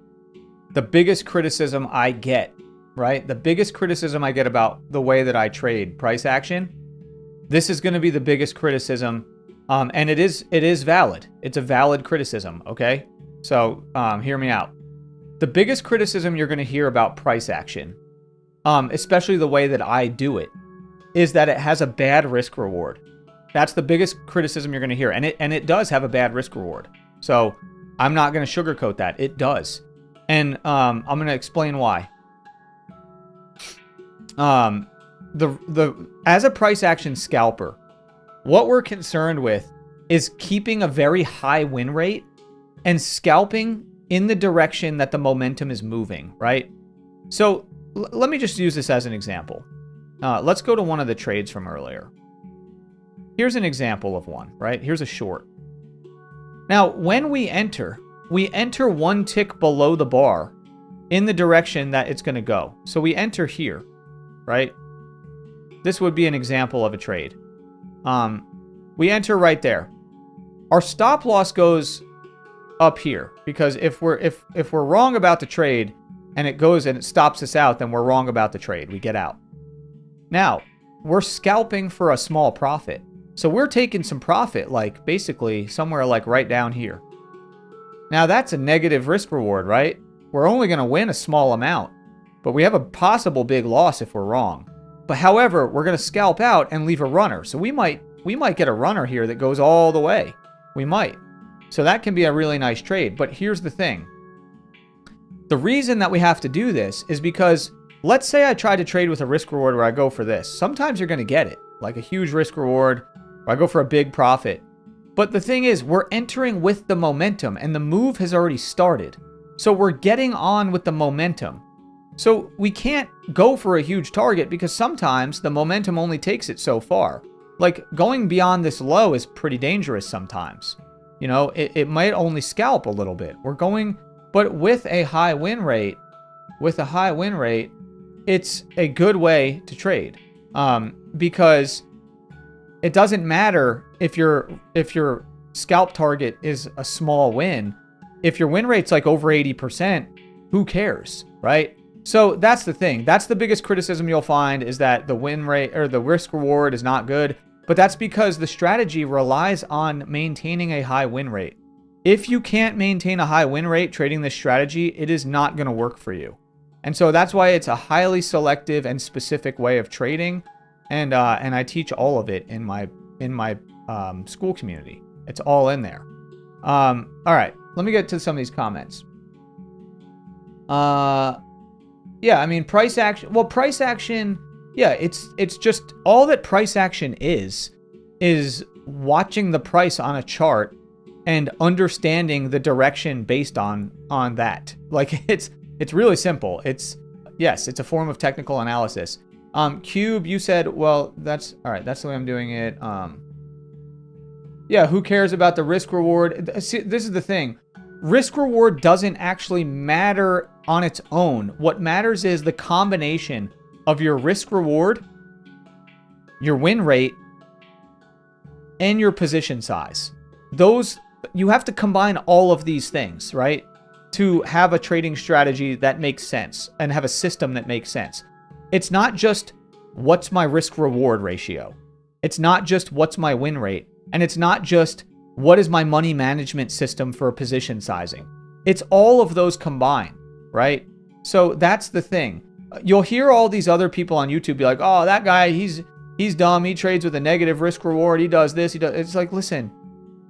Speaker 1: the biggest criticism I get, right? The biggest criticism I get about the way that I trade price action, this is going to be the biggest criticism, and it is valid. It's a valid criticism, okay? So, hear me out. The biggest criticism you're going to hear about price action, especially the way that I do it, is that it has a bad risk reward. That's the biggest criticism you're going to hear. And it does have a bad risk reward. So I'm not going to sugarcoat that. It does. And I'm going to explain why. As a price action scalper, what we're concerned with is keeping a very high win rate and scalping in the direction that the momentum is moving, right? So let me just use this as an example. Let's go to one of the trades from earlier. here's an example of one, right? Here's a short. Now, when we enter one tick below the bar in the direction that it's going to go. So we enter here, right? This would be an example of a trade. We enter right there. Our stop loss goes up here because if we're wrong about the trade and it goes and it stops us out, then we're wrong about the trade. We get out. Now, we're scalping for a small profit. So we're taking some profit, like basically somewhere like right down here. Now that's a negative risk reward, right? We're only going to win a small amount, but we have a possible big loss if we're wrong. But however, we're going to scalp out and leave a runner. So we might get a runner here that goes all the way. We might. So that can be a really nice trade. But here's the thing. The reason that we have to do this is because let's say I try to trade with a risk reward where I go for this. Sometimes you're going to get it, like a huge risk reward, or I go for a big profit. But the thing is, we're entering with the momentum and the move has already started. So we're getting on with the momentum. So we can't go for a huge target because sometimes the momentum only takes it so far. Like going beyond this low is pretty dangerous sometimes. You know, it might only scalp a little bit. We're going, but with a high win rate, it's a good way to trade. Because it doesn't matter if your scalp target is a small win. If your win rate's like over 80%, who cares, right? So that's the thing. That's the biggest criticism you'll find is that the win rate or the risk reward is not good. But that's because the strategy relies on maintaining a high win rate. If you can't maintain a high win rate trading this strategy, it is not going to work for you. And so that's why it's a highly selective and specific way of trading. And I teach all of it in my school community. It's all in there. All right, let me get to some of these comments. Yeah, I mean price action. Well, price action. Yeah, it's just all that price action is watching the price on a chart and understanding the direction based on that. Like it's really simple. It's a form of technical analysis. Cube, you said, well, that's all right. That's the way I'm doing it. Yeah, who cares about the risk reward? See, this is the thing. Risk reward doesn't actually matter on its own. What matters is the combination of your risk reward, your win rate, and your position size. Those, you have to combine all of these things, right? To have a trading strategy that makes sense and have a system that makes sense. It's not just what's my risk reward ratio. It's not just what's my win rate. And it's not just what is my money management system for position sizing. It's all of those combined, right? So that's the thing. You'll hear all these other people on YouTube be like, oh, that guy, he's dumb. He trades with a negative risk reward. He does this. He does. It's like, listen,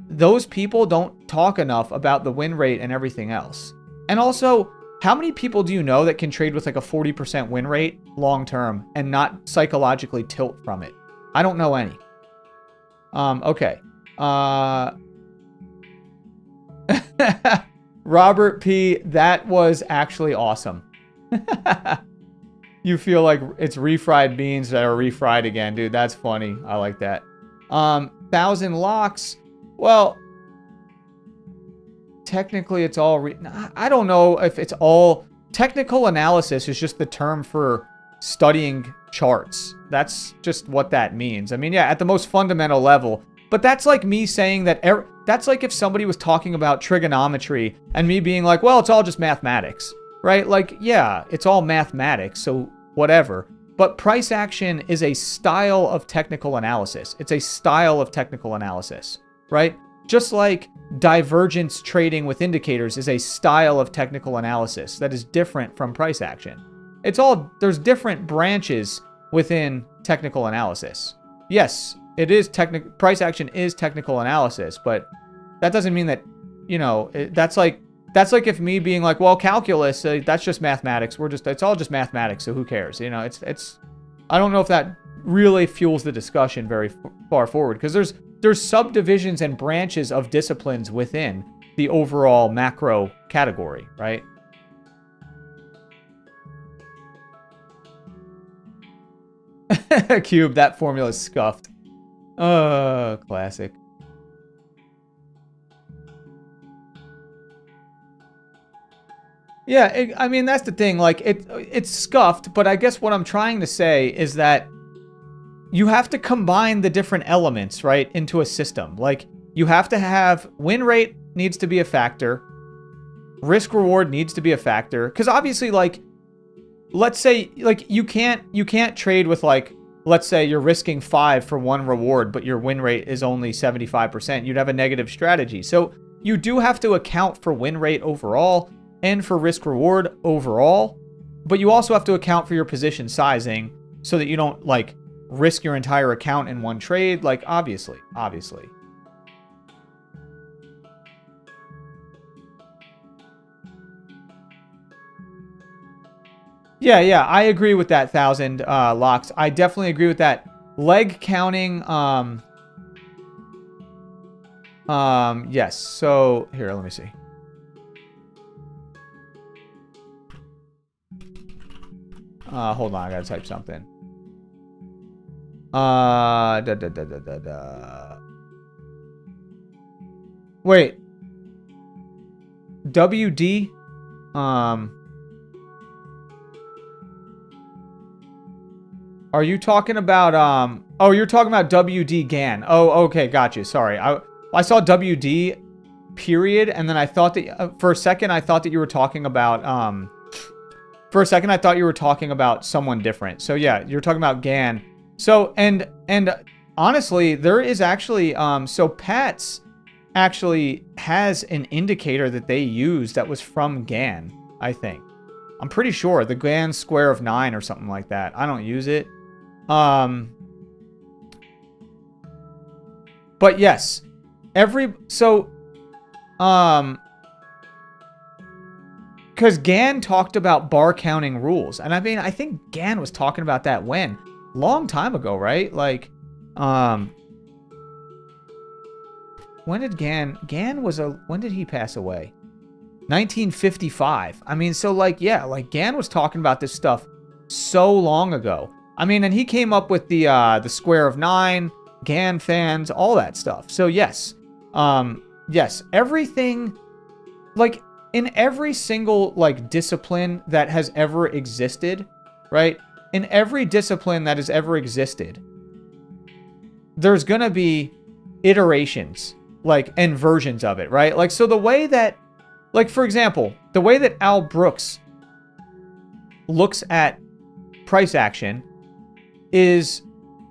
Speaker 1: those people don't talk enough about the win rate and everything else. And also, how many people do you know that can trade with like a 40% win rate long term and not psychologically tilt from it? I don't know any. Okay. Robert P, that was actually awesome. You feel like it's refried beans that are refried again, dude. That's funny. I like that. 1,000 locks. Well, technically it's all, I don't know if it's all, technical analysis is just the term for studying charts. That's just what that means. I mean, yeah, at the most fundamental level, but that's like me saying that, that's like if somebody was talking about trigonometry and me being like, well, it's all just mathematics, right? Like, yeah, it's all mathematics, so whatever. But price action is a style of technical analysis. It's a style of technical analysis, right? Just like divergence trading with indicators is a style of technical analysis that is different from price action. It's all, there's different branches within technical analysis. Yes, it is price action is technical analysis, but that doesn't mean that, you know, that's like if me being like, well, calculus, that's just mathematics. It's all just mathematics, so who cares? You know, it's I don't know if that really fuels the discussion very far forward, because there's subdivisions and branches of disciplines within the overall macro category, right? Cube, that formula is scuffed. Classic. Yeah, I mean, that's the thing. Like, it's scuffed, but I guess what I'm trying to say is that you have to combine the different elements, right, into a system. Like, you have to have win rate needs to be a factor. Risk reward needs to be a factor. Because obviously, like, let's say, like, you can't trade with, like, let's say you're risking 5 for one reward, but your win rate is only 75%. You'd have a negative strategy. So you do have to account for win rate overall and for risk reward overall, but you also have to account for your position sizing so that you don't, like, risk your entire account in one trade. Like, obviously. Yeah, I agree with that, 1,000 locks. I definitely agree with that. Leg counting, yes. So here, let me see. Hold on, I gotta type something. Wait. WD. Are you talking about, oh, you're talking about WD GAN. Oh, okay, got you. Sorry. I saw WD period, and then I thought that, for a second, I thought that you were talking about, someone different. So yeah, you're talking about GAN. So, and honestly, there is actually, so Pat's actually has an indicator that they use that was from GAN, I think. I'm pretty sure, the GAN square of 9 or something like that. I don't use it. But yes, because GAN talked about bar counting rules, and I mean, I think GAN was talking about that when? Long time ago, right? Like, when did when did he pass away? 1955. I mean, so like, yeah, like GAN was talking about this stuff so long ago. I mean, and he came up with the square of 9, GAN fans, all that stuff. So yes, yes, everything, like in every single like discipline that has ever existed, right? In every discipline that has ever existed, there's gonna be iterations, like, and versions of it, right? Like, so the way that, like, for example, the way that Al Brooks looks at price action is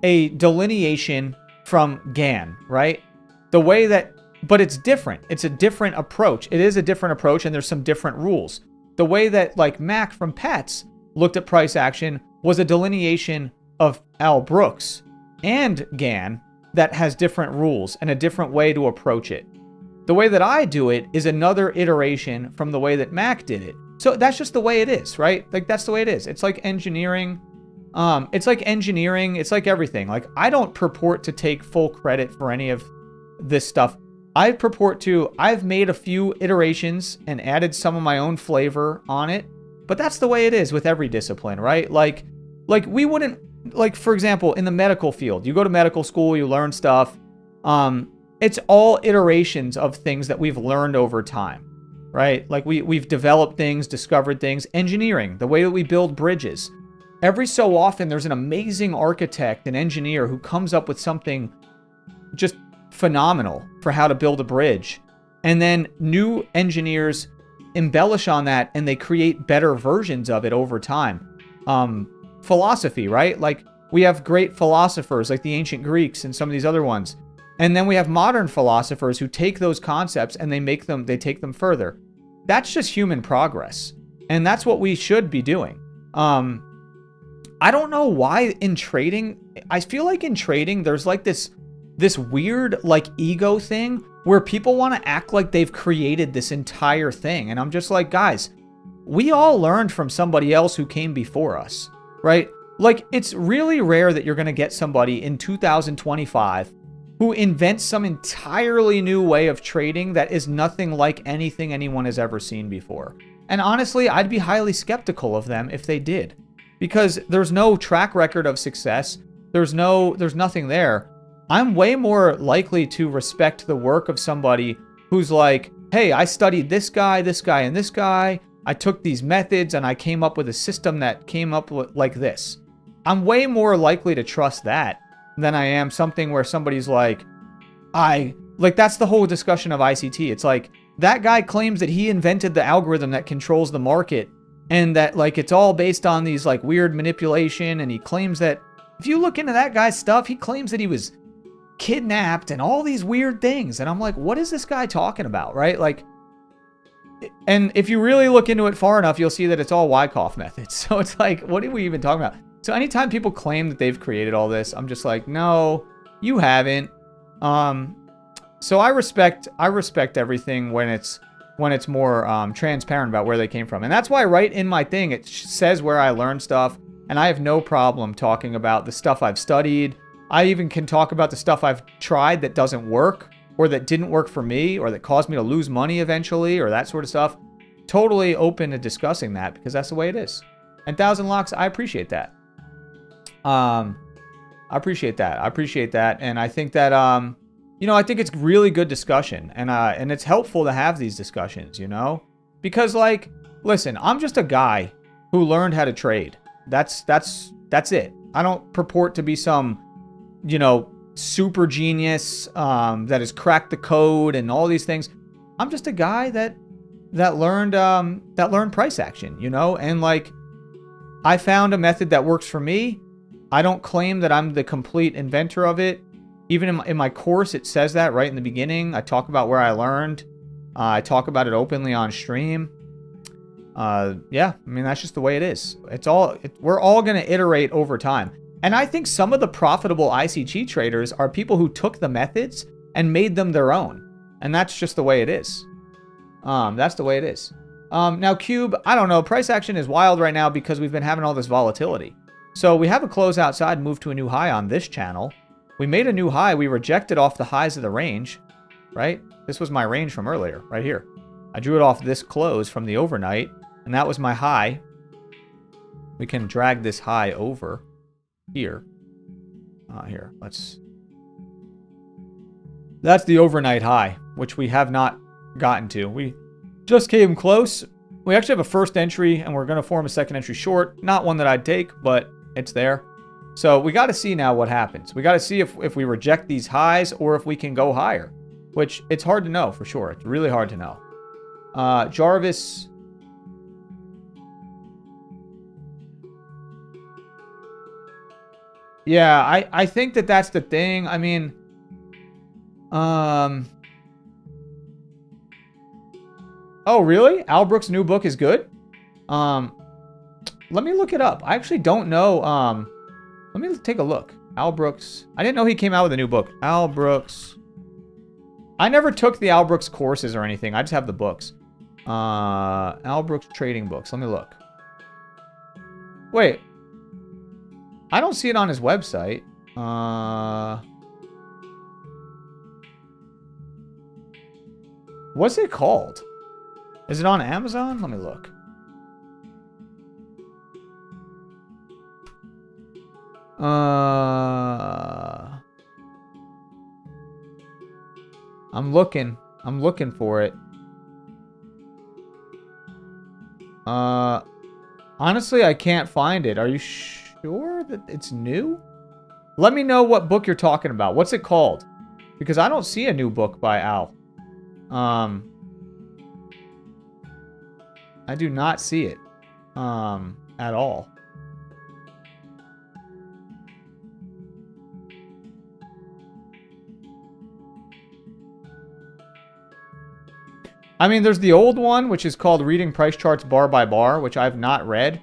Speaker 1: a delineation from GAN, right? The way that, but it's different. It's a different approach. It is a different approach, and there's some different rules. The way that, like, Mac from Pat's looked at price action was a delineation of Al Brooks and GAN that has different rules and a different way to approach it. The way that I do it is another iteration from the way that Mac did it. So that's just the way it is, right? Like, that's the way it is. It's like engineering. It's like engineering. It's like everything. Like, I don't purport to take full credit for any of this stuff. I've made a few iterations and added some of my own flavor on it, but that's the way it is with every discipline, right? Like we wouldn't, like, for example, in the medical field, you go to medical school, you learn stuff. It's all iterations of things that we've learned over time, right? Like, we've developed things, discovered things. Engineering, the way that we build bridges. Every so often, there's an amazing architect, an engineer who comes up with something just phenomenal for how to build a bridge. And then new engineers embellish on that, and they create better versions of it over time. Philosophy, right? Like, we have great philosophers like the ancient Greeks and some of these other ones. And then we have modern philosophers who take those concepts and they take them further. That's just human progress. And that's what we should be doing. I don't know why in trading, I feel like in trading, there's like this weird like ego thing where people want to act like they've created this entire thing. And I'm just like, guys, we all learned from somebody else who came before us, right? Like, it's really rare that you're going to get somebody in 2025 who invents some entirely new way of trading that is nothing like anything anyone has ever seen before. And honestly, I'd be highly skeptical of them if they did, because there's no track record of success. There's nothing there. I'm way more likely to respect the work of somebody who's like, hey, I studied this guy, and this guy. I took these methods and I came up with a system that came up with like this. I'm way more likely to trust that than I am something where somebody's like, that's the whole discussion of ICT. It's like, that guy claims that he invented the algorithm that controls the market and that like it's all based on these like weird manipulation. And he claims that if you look into that guy's stuff, he claims that he was kidnapped and all these weird things. And I'm like, what is this guy talking about? Right? Like, and if you really look into it far enough, you'll see that it's all Wyckoff methods. So it's like, what are we even talking about? So anytime people claim that they've created all this, I'm just like, no, you haven't. So I respect everything when it's more transparent about where they came from. And that's why right in my thing, it says where I learned stuff. And I have no problem talking about the stuff I've studied. I even can talk about the stuff I've tried that doesn't work or that didn't work for me or that caused me to lose money eventually or that sort of stuff. Totally open to discussing that because that's the way it is. And 1,000 Locks, I appreciate that. I appreciate that. And I think that, I think it's really good discussion and it's helpful to have these discussions, because like, listen, I'm just a guy who learned how to trade. That's it. I don't purport to be some, super genius, that has cracked the code and all these things. I'm just a guy that learned price action, and like, I found a method that works for me. I don't claim that I'm the complete inventor of it. Even in my course, it says that right in the beginning. I talk about where I learned. I talk about it openly on stream. That's just the way it is. We're all going to iterate over time. And I think some of the profitable ICT traders are people who took the methods and made them their own. And that's just the way it is. That's the way it is. Now, Cube, I don't know. Price action is wild right now because we've been having all this volatility. So we have a close outside and move to a new high on this channel. We made a new high. We rejected off the highs of the range, right? This was my range from earlier, right here. I drew it off this close from the overnight, and that was my high. We can drag this high over here. That's the overnight high, which we have not gotten to. We just came close. We actually have a first entry, and we're going to form a second entry short. Not one that I'd take, but it's there. So we got to see now what happens. We got to see if we reject these highs or if we can go higher, which it's hard to know for sure. It's really hard to know. Jarvis. Yeah, I think that's the thing. I mean, oh, really? Al Brooks' new book is good? Let me look it up. I actually don't know. Let me take a look. Al Brooks. I didn't know he came out with a new book. Al Brooks. I never took the Al Brooks courses or anything. I just have the books. Al Brooks trading books. Let me look. Wait. I don't see it on his website. What's it called? Is it on Amazon? Let me look. I'm looking for it. Honestly, I can't find it. Are you sure that it's new? Let me know what book you're talking about. What's it called? Because I don't see a new book by Al. I do not see it at all. I mean, there's the old one, which is called Reading Price Charts Bar by Bar, which I've not read,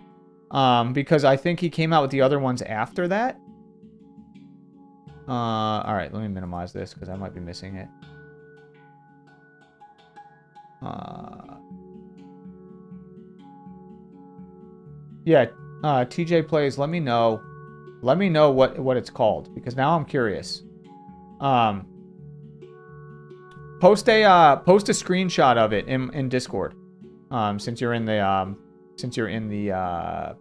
Speaker 1: because I think he came out with the other ones after that. All right, let me minimize this because I might be missing it. Yeah, TJ Plays, let me know what it's called, because now I'm curious. Post a screenshot of it in Discord. Since you're in the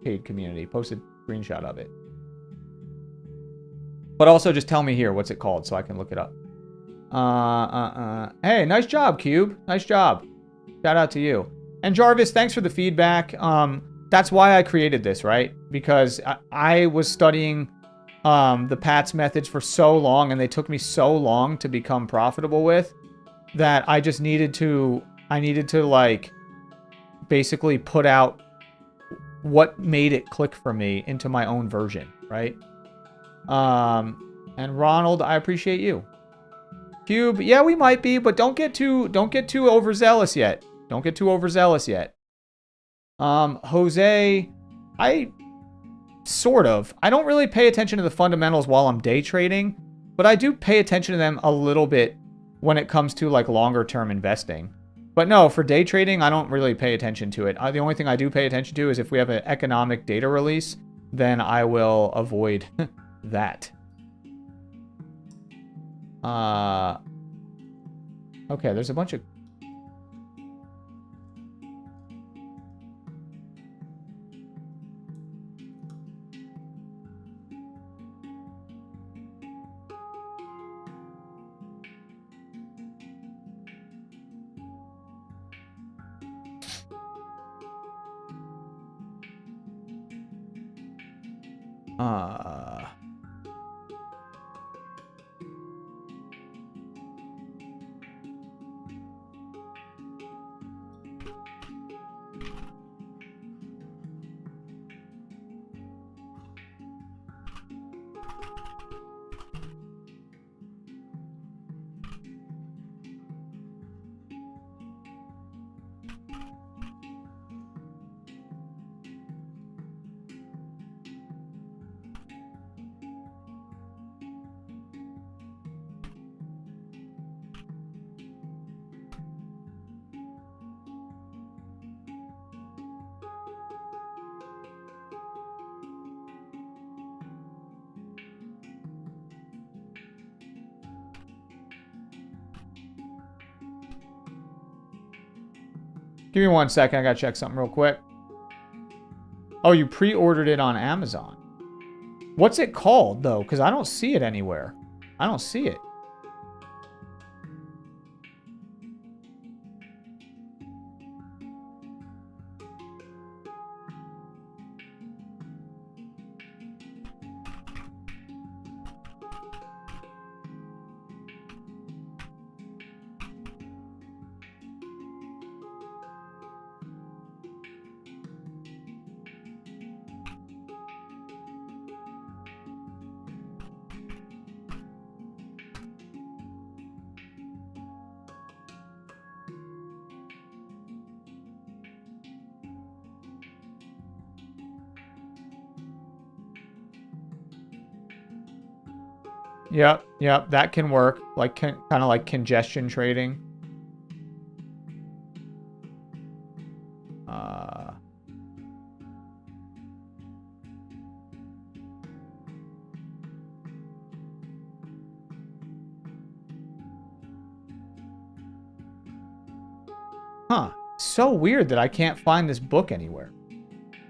Speaker 1: paid community, post a screenshot of it. But also just tell me here, what's it called so I can look it up. Hey, nice job, Cube. Nice job. Shout out to you. And Jarvis, thanks for the feedback. That's why I created this, right? Because I was studying the Pat's methods for so long, and they took me so long to become profitable with, that I just needed to, like, basically put out what made it click for me into my own version, right? And Ronald, I appreciate you. Cube, yeah, we might be, but don't get too overzealous yet. Don't get too overzealous yet. Jose, I don't really pay attention to the fundamentals while I'm day trading, but I do pay attention to them a little bit when it comes to like longer term investing. But no, for day trading, I don't really pay attention to it. The only thing I do pay attention to is if we have an economic data release, then I will avoid that. Okay, there's a bunch of... Give me 1 second. I gotta check something real quick. Oh, you pre-ordered it on Amazon. What's it called, though? Because I don't see it anywhere. I don't see it. Yep, that can work. Like, kind of like congestion trading. Huh. So weird that I can't find this book anywhere.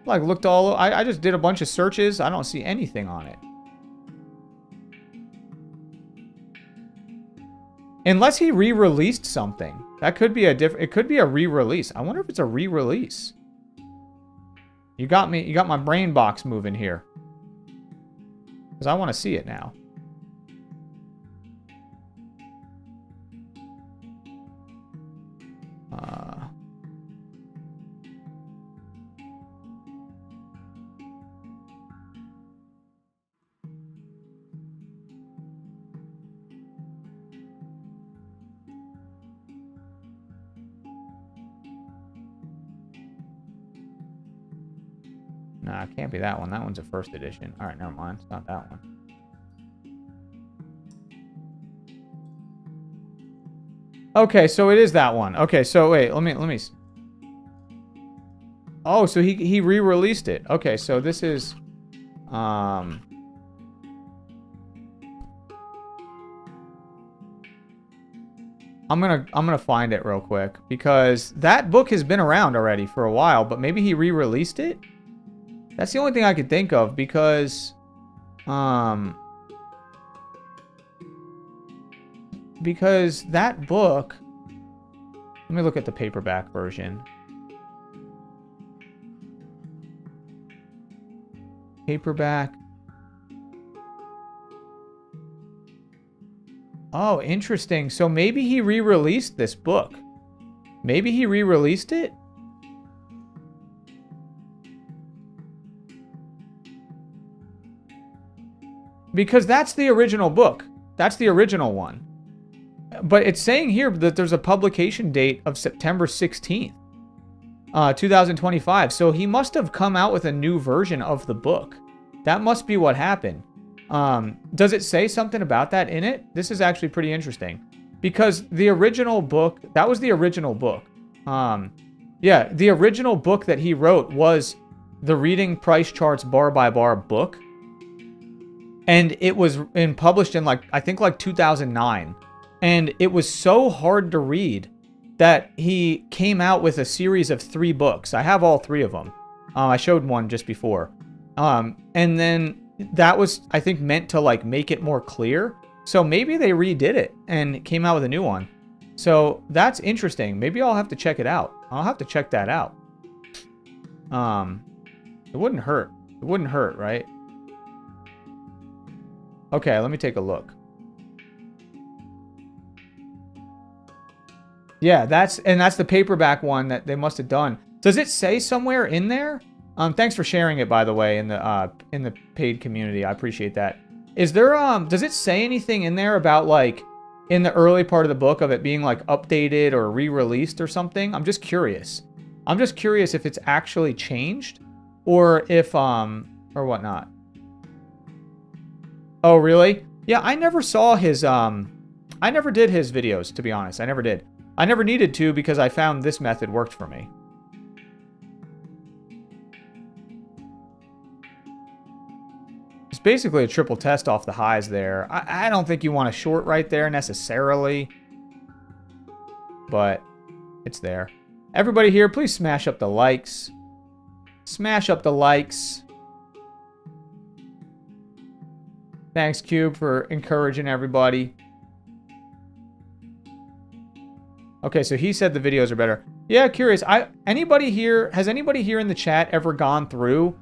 Speaker 1: Like, looked all... I just did a bunch of searches. I don't see anything on it. Unless he re-released something. That could be a different... It could be a re-release. I wonder if it's a re-release. You got me... You got my brain box moving here. Because I want to see it now. Nah, it can't be that one. That one's a first edition. All right, never mind. It's not that one. Okay, so it is that one. Okay, so wait, let me. Oh, so he re-released it. Okay, so this is I'm gonna find it real quick because that book has been around already for a while, but maybe he re-released it. That's the only thing I could think of because because that book, let me look at the paperback version. Paperback. Oh, interesting. So maybe he re-released this book. Maybe he re-released it? Because that's the original book. That's the original one. But it's saying here that there's a publication date of September 16th, 2025. So he must have come out with a new version of the book. That must be what happened. Does it say something about that in it? This is actually pretty interesting. Because the original book, that was the original book. Yeah, the original book that he wrote was the Reading Price Charts Bar by Bar book. And it was published in I think 2009. And it was so hard to read that he came out with a series of 3 books. I have all 3 of them. I showed one just before. And then that was, I think, meant to make it more clear. So maybe they redid it and came out with a new one. So that's interesting. Maybe I'll have to check it out. I'll have to check that out. It wouldn't hurt. It wouldn't hurt, right? Okay, let me take a look. Yeah, that's the paperback one that they must have done. Does it say somewhere in there? Thanks for sharing it, by the way, in the paid community. I appreciate that. Is there does it say anything in there about in the early part of the book of it being updated or re-released or something? I'm just curious. I'm just curious if it's actually changed or if or whatnot. Oh, really? Yeah, I never saw his I never did his videos, to be honest. I never did. I never needed to because I found this method worked for me. It's basically a triple test off the highs there. I don't think you want to short right there necessarily, but it's there. Everybody here, please smash up the likes. Smash up the likes. Thanks, Cube, for encouraging everybody. Okay, so he said the videos are better. Yeah, curious. Has anybody here in the chat ever gone through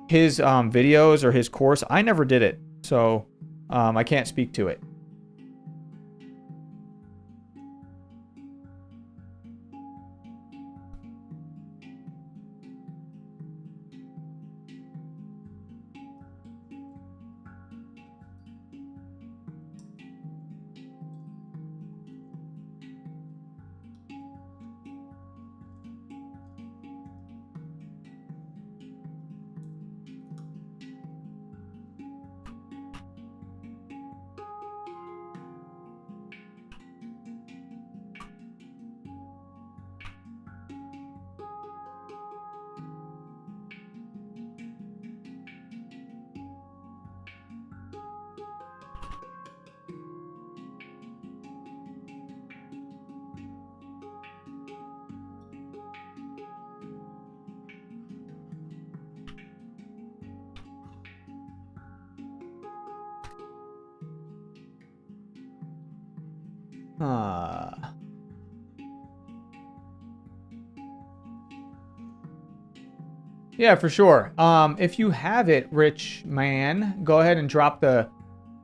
Speaker 1: his videos or his course? I never did it, so I can't speak to it. Yeah, for sure. If you have it, Rich Man, go ahead and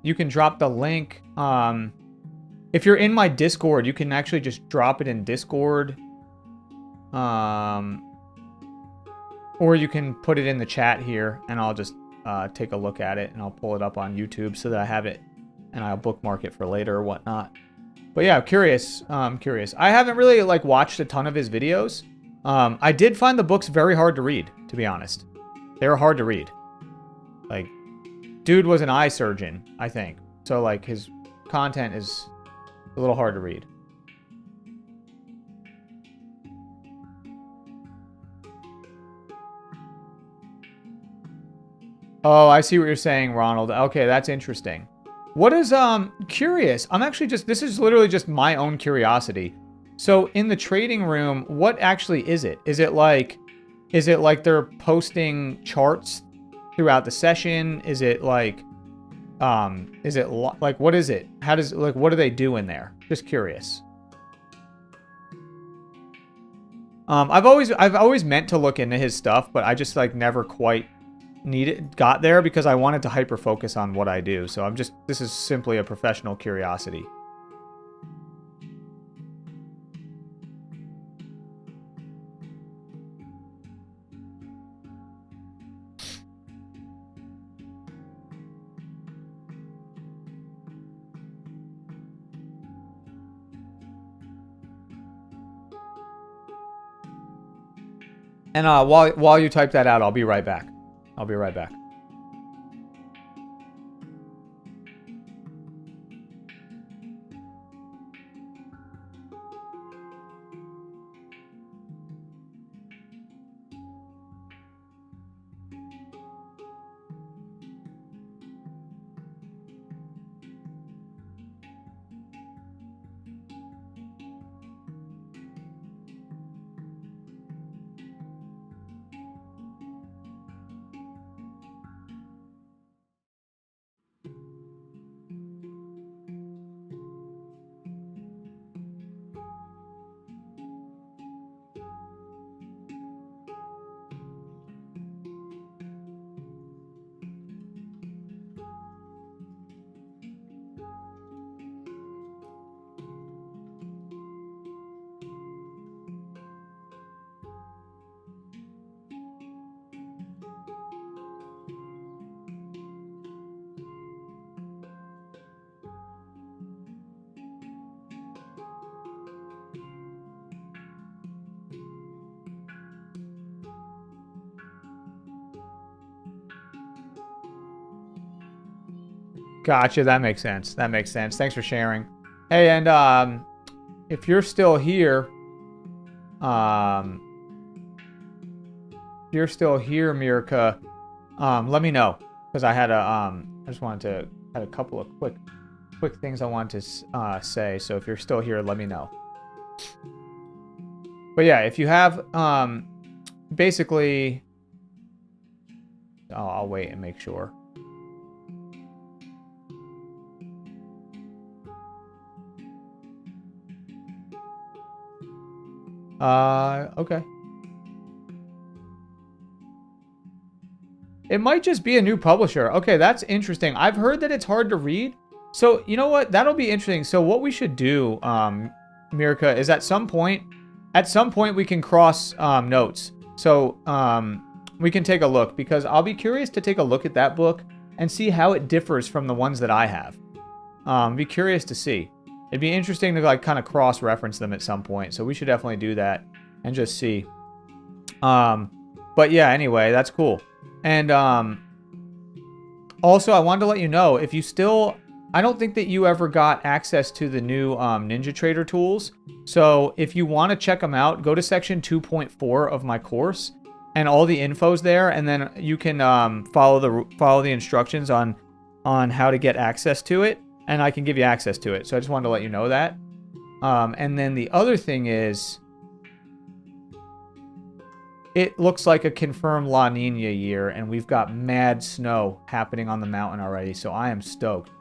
Speaker 1: you can drop the link. If you're in my Discord, you can actually just drop it in Discord. Or you can put it in the chat here, and I'll just take a look at it, and I'll pull it up on YouTube so that I have it, and I'll bookmark it for later or whatnot. But yeah, curious. I haven't really watched a ton of his videos. I did find the books very hard to read, to be honest. They were hard to read. Dude was an eye surgeon, I think. So his content is a little hard to read. Oh, I see what you're saying, Ronald. Okay, that's interesting. What is, curious. I'm actually this is literally just my own curiosity. So in the trading room, what actually is it? Is it like they're posting charts throughout the session? Is it Is it like, what is it? How does, like, what do they do in there? Just curious. I've always meant to look into his stuff, but I just like never quite got there because I wanted to hyper focus on what I do. So this is simply a professional curiosity. And while you type that out, I'll be right back. I'll be right back. Gotcha. That makes sense. That makes sense. Thanks for sharing. Hey, and if you're still here, Mirka, let me know because I had I just wanted to had a couple of quick things I wanted to say. So if you're still here, let me know. But yeah, if you have basically, I'll wait and make sure. Okay. It might just be a new publisher. Okay, that's interesting. I've heard that it's hard to read. So, you know what? That'll be interesting. So what we should do, Mirka, is at some point we can cross notes. So we can take a look because I'll be curious to take a look at that book and see how it differs from the ones that I have. Be curious to see. It'd be interesting to like kind of cross-reference them at some point. So we should definitely do that and just see. But yeah, anyway, that's cool. And also, I wanted to let you know, if you still... I don't think that you ever got access to the new NinjaTrader tools. So if you want to check them out, go to section 2.4 of my course. And all the info's there. And then you can follow the instructions on how to get access to it. And I can give you access to it. So I just wanted to let you know that. And then the other thing is... It looks like a confirmed La Nina year, and we've got mad snow happening on the mountain already, so I am stoked.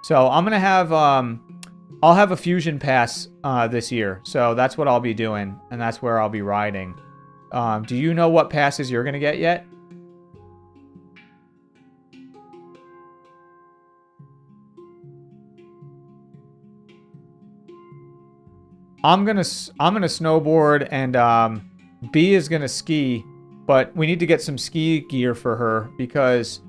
Speaker 1: So I'm going to have, I'll have a Fusion Pass this year, so that's what I'll be doing, and that's where I'll be riding. Do you know what passes you're going to get yet? I'm gonna snowboard, and B is gonna ski, but we need to get some ski gear for her because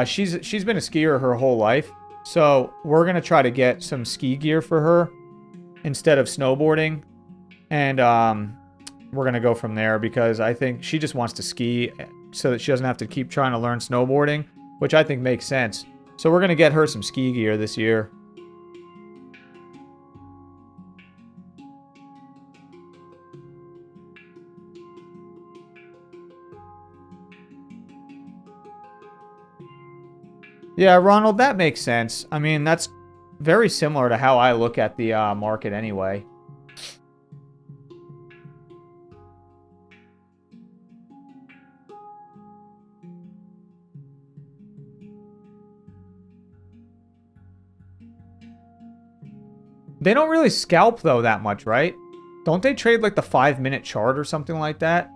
Speaker 1: she's been a skier her whole life. So we're gonna try to get some ski gear for her instead of snowboarding, and we're gonna go from there because I think she just wants to ski so that she doesn't have to keep trying to learn snowboarding, which I think makes sense. So we're gonna get her some ski gear this year. Yeah, Ronald, that makes sense. I mean, that's very similar to how I look at the market anyway. They don't really scalp, though, that much, right? Don't they trade, like, the 5-minute chart or something like that?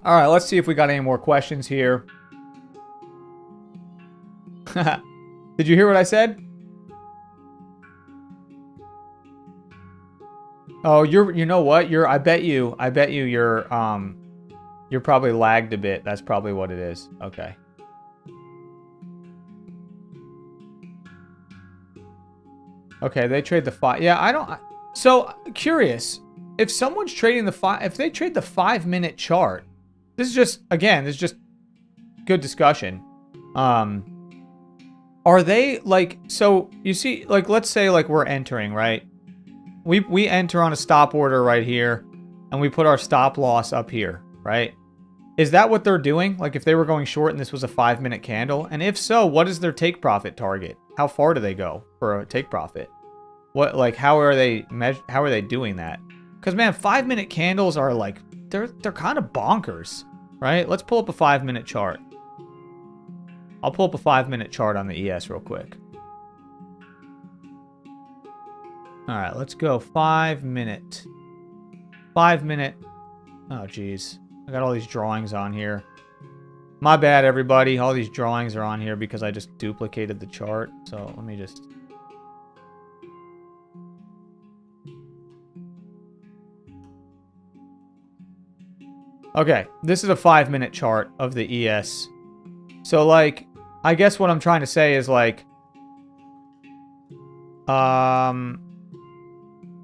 Speaker 1: All right, let's see if we got any more questions here. Did you hear what I said? Oh, you know what? I bet you you're probably lagged a bit. That's probably what it is. Okay. Okay, they trade the 5. Yeah, I don't. So curious, if someone's trading the 5, if they trade the 5-minute chart, this is just good discussion. Are they like, so you see, like, let's say like we're entering, right? We enter on a stop order right here, and we put our stop loss up here, right? Is that what they're doing? Like if they were going short and this was a 5-minute candle? And if so, what is their take profit target? How far do they go for a take profit? What, like, how are they doing that? Because man, 5-minute candles are like, they're kind of bonkers, right? Let's pull up a 5-minute chart. I'll pull up a 5-minute chart on the ES real quick. All right, let's go 5-minute. 5-minute. Oh, geez. I got all these drawings on here. My bad, everybody. All these drawings are on here because I just duplicated the chart. So let me just... Okay, this is a 5-minute chart of the ES. So, like, I guess what I'm trying to say is, like,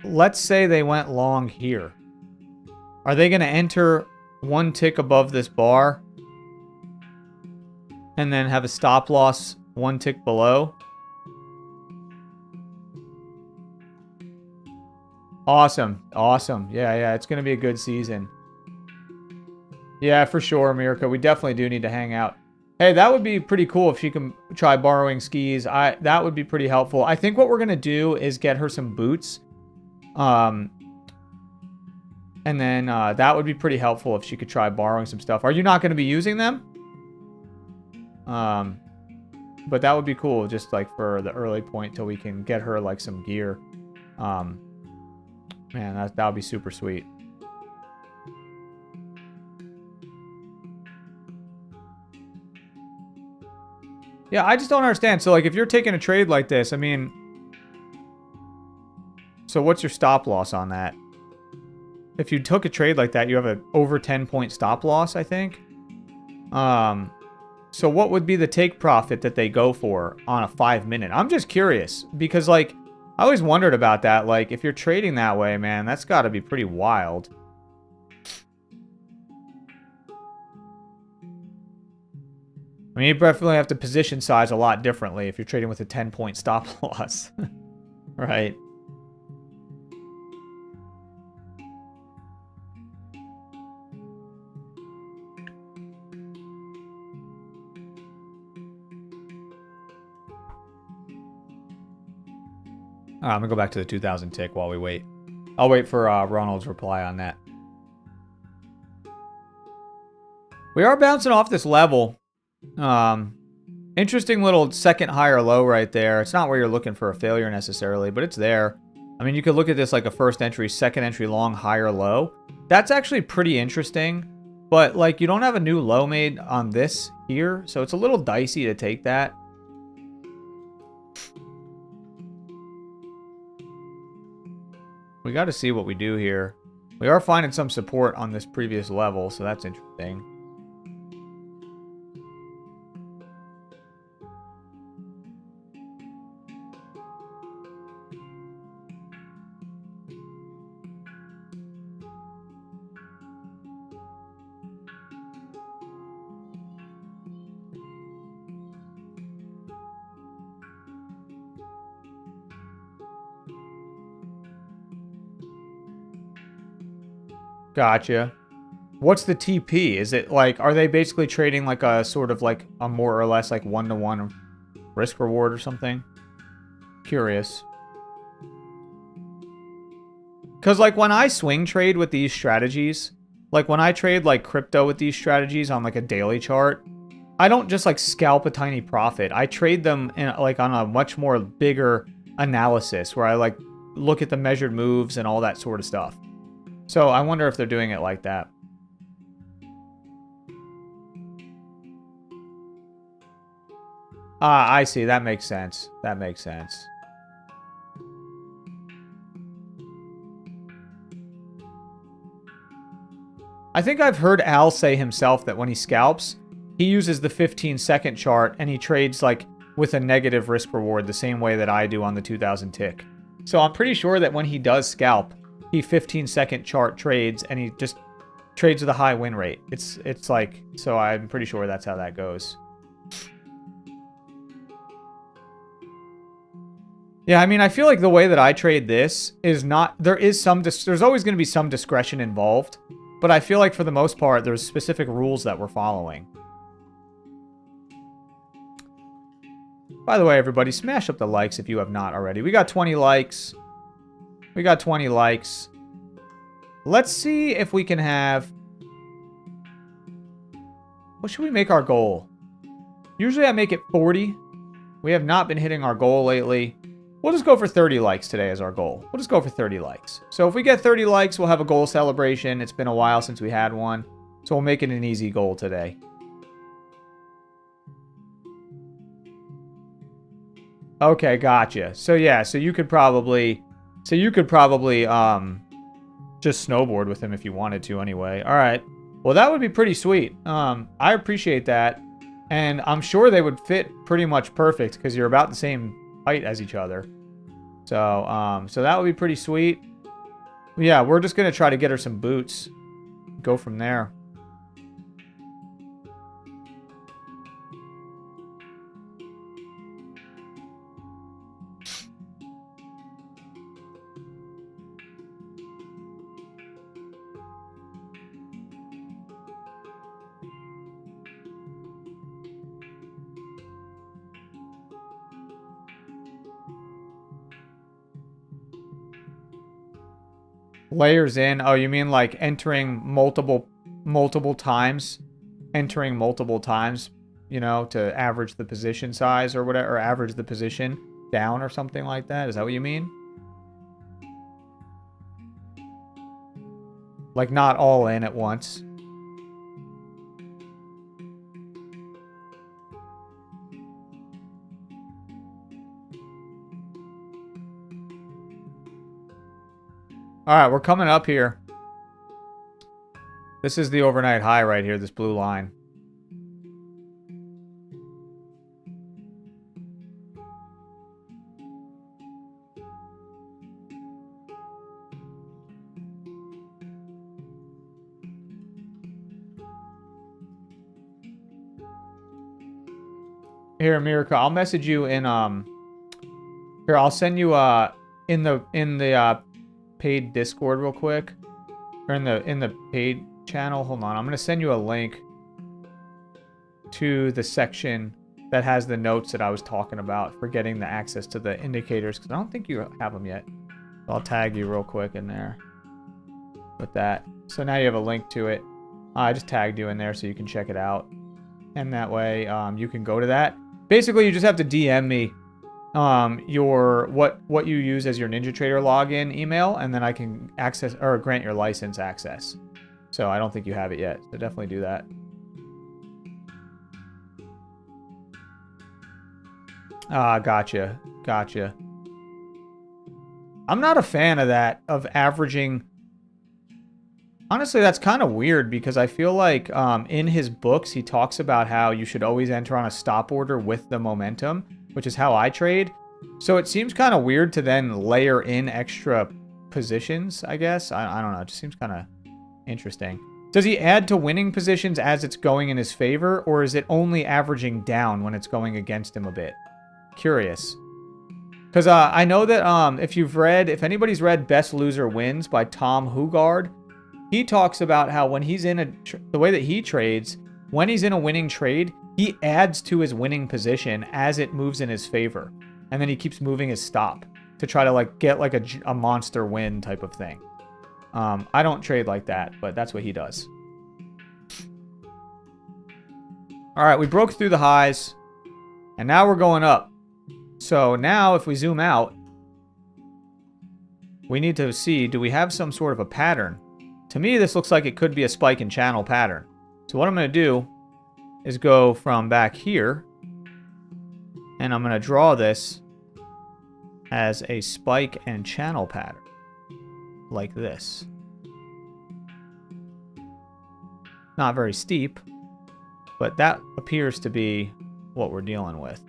Speaker 1: let's say they went long here. Are they going to enter one tick above this bar and then have a stop loss one tick below? Awesome. Awesome. Yeah, it's going to be a good season. Yeah, for sure, Mirka. We definitely do need to hang out. Hey, that would be pretty cool if she can try borrowing skis. That would be pretty helpful. I think what we're going to do is get her some boots. And then that would be pretty helpful if she could try borrowing some stuff. Are you not going to be using them? But that would be cool, just like for the early point till we can get her like some gear. Man, that would be super sweet. Yeah, I just don't understand. So, like, if you're taking a trade like this, I mean... So, what's your stop loss on that? If you took a trade like that, you have an over 10-point stop loss, I think. So, what would be the take profit that they go for on a 5-minute? I'm just curious. Because, like, I always wondered about that. Like, if you're trading that way, man, that's got to be pretty wild. I mean, you definitely have to position size a lot differently if you're trading with a 10-point stop loss. Right. I'm going to go back to the 2000 tick while we wait. I'll wait for Ronald's reply on that. We are bouncing off this level. Interesting little second higher low right there. It's not where you're looking for a failure necessarily, but it's there. I mean, you could look at this like a first entry, second entry long, higher low. That's actually pretty interesting, but like you don't have a new low made on this here, so it's a little dicey to take that. We got to see what we do here. We are finding some support on this previous level, so that's interesting. Gotcha. What's the TP? Is it like, are they basically trading like a sort of like a more or less like one-to-one risk reward or something? Curious. Because like when I swing trade with these strategies, like when I trade like crypto with these strategies on like a daily chart, I don't just like scalp a tiny profit. I trade them in like on a much more bigger analysis where I like look at the measured moves and all that sort of stuff. So I wonder if they're doing it like that. Ah, I see. That makes sense. That makes sense. I think I've heard Al say himself that when he scalps, he uses the 15-second chart and he trades like with a negative risk reward the same way that I do on the 2000 tick. So I'm pretty sure that when he does scalp, he 15-second chart trades and he just trades with a high win rate. It's like, so I'm pretty sure that's how that goes. Yeah, I mean, I feel like the way that I trade this is not, there's always going to be some discretion involved, but I feel like for the most part, there's specific rules that we're following. By the way, everybody, smash up the likes if you have not already. We got 20 likes. We got 20 likes. Let's see if we can have... What should we make our goal? Usually I make it 40. We have not been hitting our goal lately. We'll just go for 30 likes today as our goal. We'll just go for 30 likes. So if we get 30 likes, we'll have a goal celebration. It's been a while since we had one. So we'll make it an easy goal today. Okay, gotcha. So yeah, so you could probably just snowboard with him if you wanted to anyway. All right. Well, that would be pretty sweet. I appreciate that. And I'm sure they would fit pretty much perfect because you're about the same height as each other. So, so that would be pretty sweet. Yeah, we're just going to try to get her some boots. Go from there. Layers in. Oh, you mean like entering multiple times? Entering multiple times, you know, to average the position size or whatever, or average the position down or something like that? Is that what you mean? Like not all in at once. All right, we're coming up here. This is the overnight high right here, this blue line. Here, Mirka, I'll message you in here, I'll send you in the paid Discord real quick. Or in the paid channel. Hold on. I'm going to send you a link to the section that has the notes that I was talking about for getting the access to the indicators, because I don't think you have them yet. I'll tag you real quick in there with that. So now you have a link to it. I just tagged you in there so you can check it out. And that way you can go to that. Basically, you just have to DM me what you use as your NinjaTrader login email, and then I can access or grant your license access. So I don't think you have it yet, so definitely do that. Gotcha. I'm not a fan of that, of averaging. Honestly, that's kind of weird because I feel like in his books, he talks about how you should always enter on a stop order with the momentum, which is how I trade. So it seems kind of weird to then layer in extra positions, I guess. I don't know. It just seems kind of interesting. Does he add to winning positions as it's going in his favor, or is it only averaging down when it's going against him a bit? Curious. Because I know that if anybody's read Best Loser Wins by Tom Hugard, he talks about how when he's in the way that he trades, when he's in a winning trade, he adds to his winning position as it moves in his favor. And then he keeps moving his stop to try to like get like a monster win type of thing. I don't trade like that, but that's what he does. All right, we broke through the highs, and now we're going up. So now if we zoom out, we need to see, do we have some sort of a pattern? To me, this looks like it could be a spike and channel pattern. So what I'm going to do is go from back here, and I'm going to draw this as a spike and channel pattern, like this. Not very steep, but that appears to be what we're dealing with.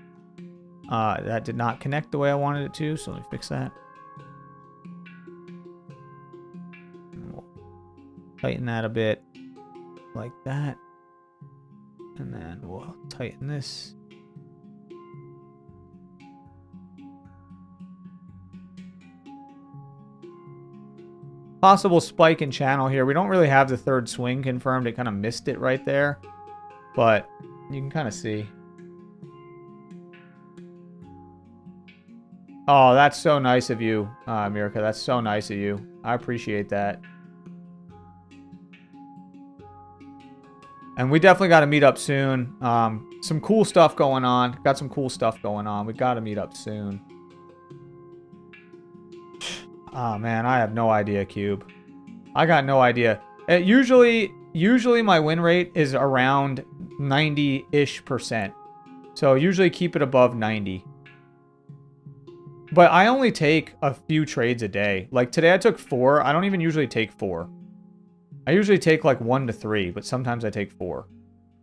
Speaker 1: That did not connect the way I wanted it to, so let me fix that. Tighten that a bit, like that. And then we'll tighten this. Possible spike and channel here. We don't really have the third swing confirmed. It kind of missed it right there. But you can kind of see. Oh, that's so nice of you, Mirka. That's so nice of you. I appreciate that. And we definitely got to meet up soon. Some cool stuff going on. Got some cool stuff going on. We got to meet up soon. Oh, man, I have no idea, Cube. I got no idea. Usually my win rate is around 90-ish%. So usually keep it above 90. But I only take a few trades a day. Like today I took 4. I don't even usually take 4. I usually take like 1 to 3, but sometimes I take 4.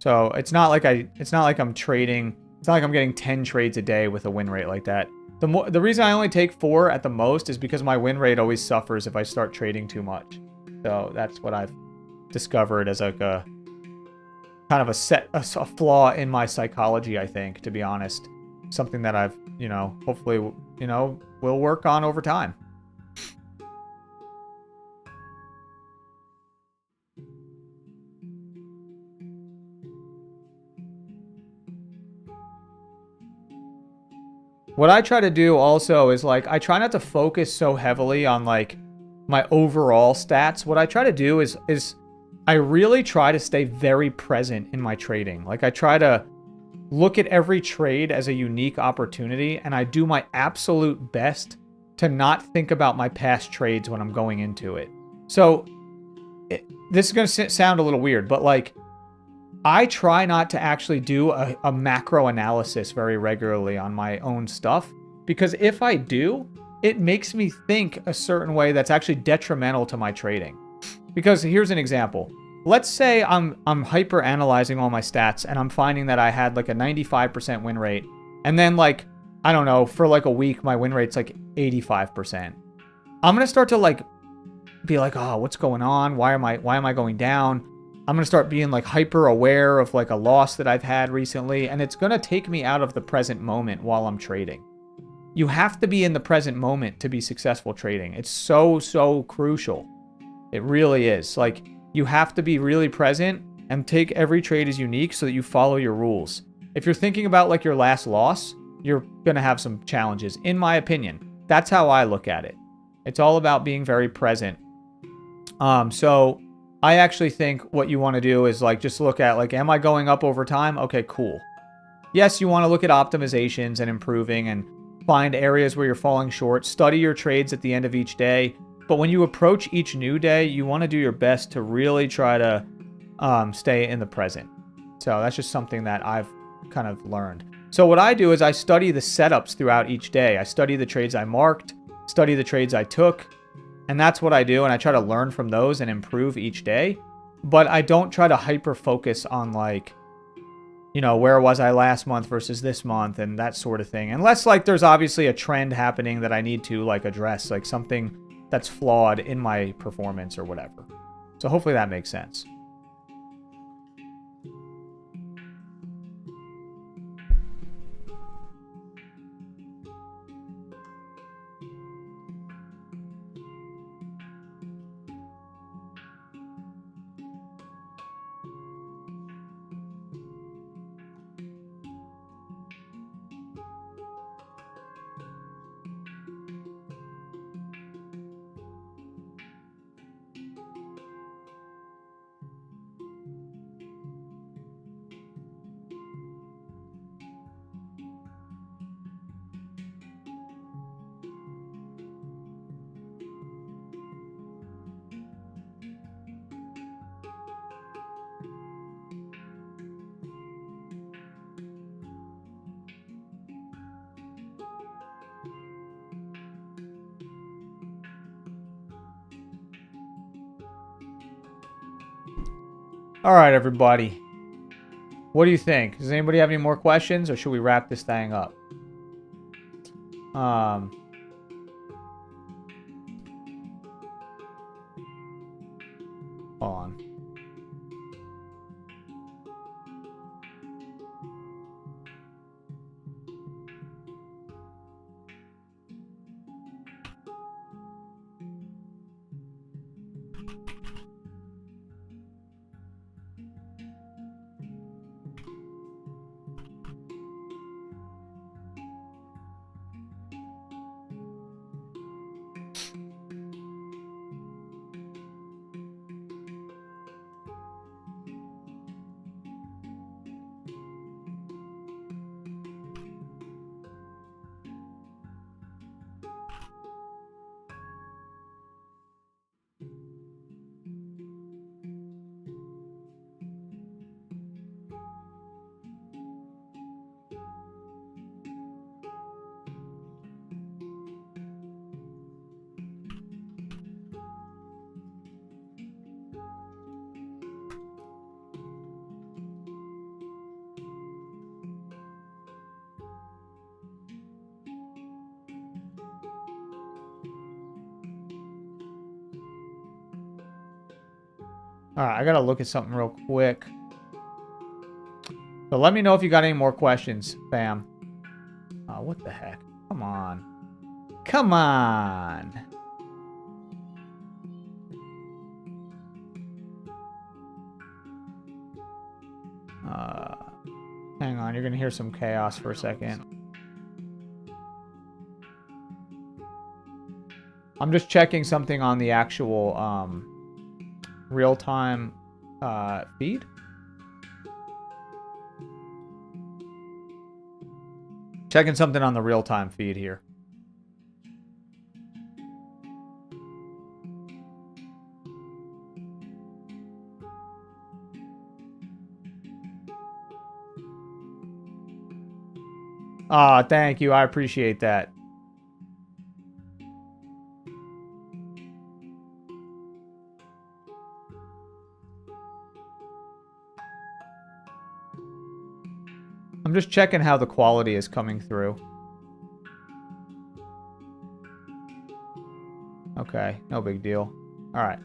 Speaker 1: So it's not like I'm trading. It's not like I'm getting 10 trades a day with a win rate like that. The reason I only take 4 at the most is because my win rate always suffers if I start trading too much. So that's what I've discovered as like a kind of a flaw in my psychology, I think, to be honest. Something that I've, hopefully, will work on over time. What I try to do also is like, I try not to focus so heavily on like my overall stats. What I try to do is I really try to stay very present in my trading. Like I try to look at every trade as a unique opportunity, and I do my absolute best to not think about my past trades when I'm going into it. So this is going to sound a little weird, but like I try not to actually do a macro analysis very regularly on my own stuff, because if I do, it makes me think a certain way that's actually detrimental to my trading. Because here's an example. Let's say I'm hyper analyzing all my stats and I'm finding that I had like a 95% win rate, and then like, I don't know, for like a week my win rate's like 85%. I'm going to start to like be like, "Oh, what's going on? Why am I going down?" I'm going to start being like hyper aware of like a loss that I've had recently, and it's going to take me out of the present moment while I'm trading. You have to be in the present moment to be successful trading. It's so crucial. It really is. Like, you have to be really present and take every trade as unique so that you follow your rules. If you're thinking about like your last loss, you're going to have some challenges, in my opinion. That's how I look at it. It's all about being very present. So I actually think what you want to do is like just look at like, am I going up over time? Okay, cool. Yes, you want to look at optimizations and improving and find areas where you're falling short. Study your trades at the end of each day. But when you approach each new day, you want to do your best to really try to stay in the present. So that's just something that I've kind of learned. So what I do is I study the setups throughout each day. I study the trades I marked. study the trades I took, and that's what I do, and I try to learn from those and improve each day. But I don't try to hyper focus on, like, you know, where was I last month versus this month and that sort of thing. Unless, like, there's obviously a trend happening that I need to, like, address, like something that's flawed in my performance or whatever. So hopefully that makes sense. All right, everybody. What do you think? Does anybody have any more questions, or should we wrap this thing up? Hold on. All right, I gotta look at something real quick. So let me know if you got any more questions, fam. What the heck? Come on. Come on. Hang on, you're gonna hear some chaos for a second. I'm just checking something on the actual real-time feed. Checking something on the real-time feed here. Thank you. I appreciate that. I'm just checking how the quality is coming through. Okay, no big deal. All right.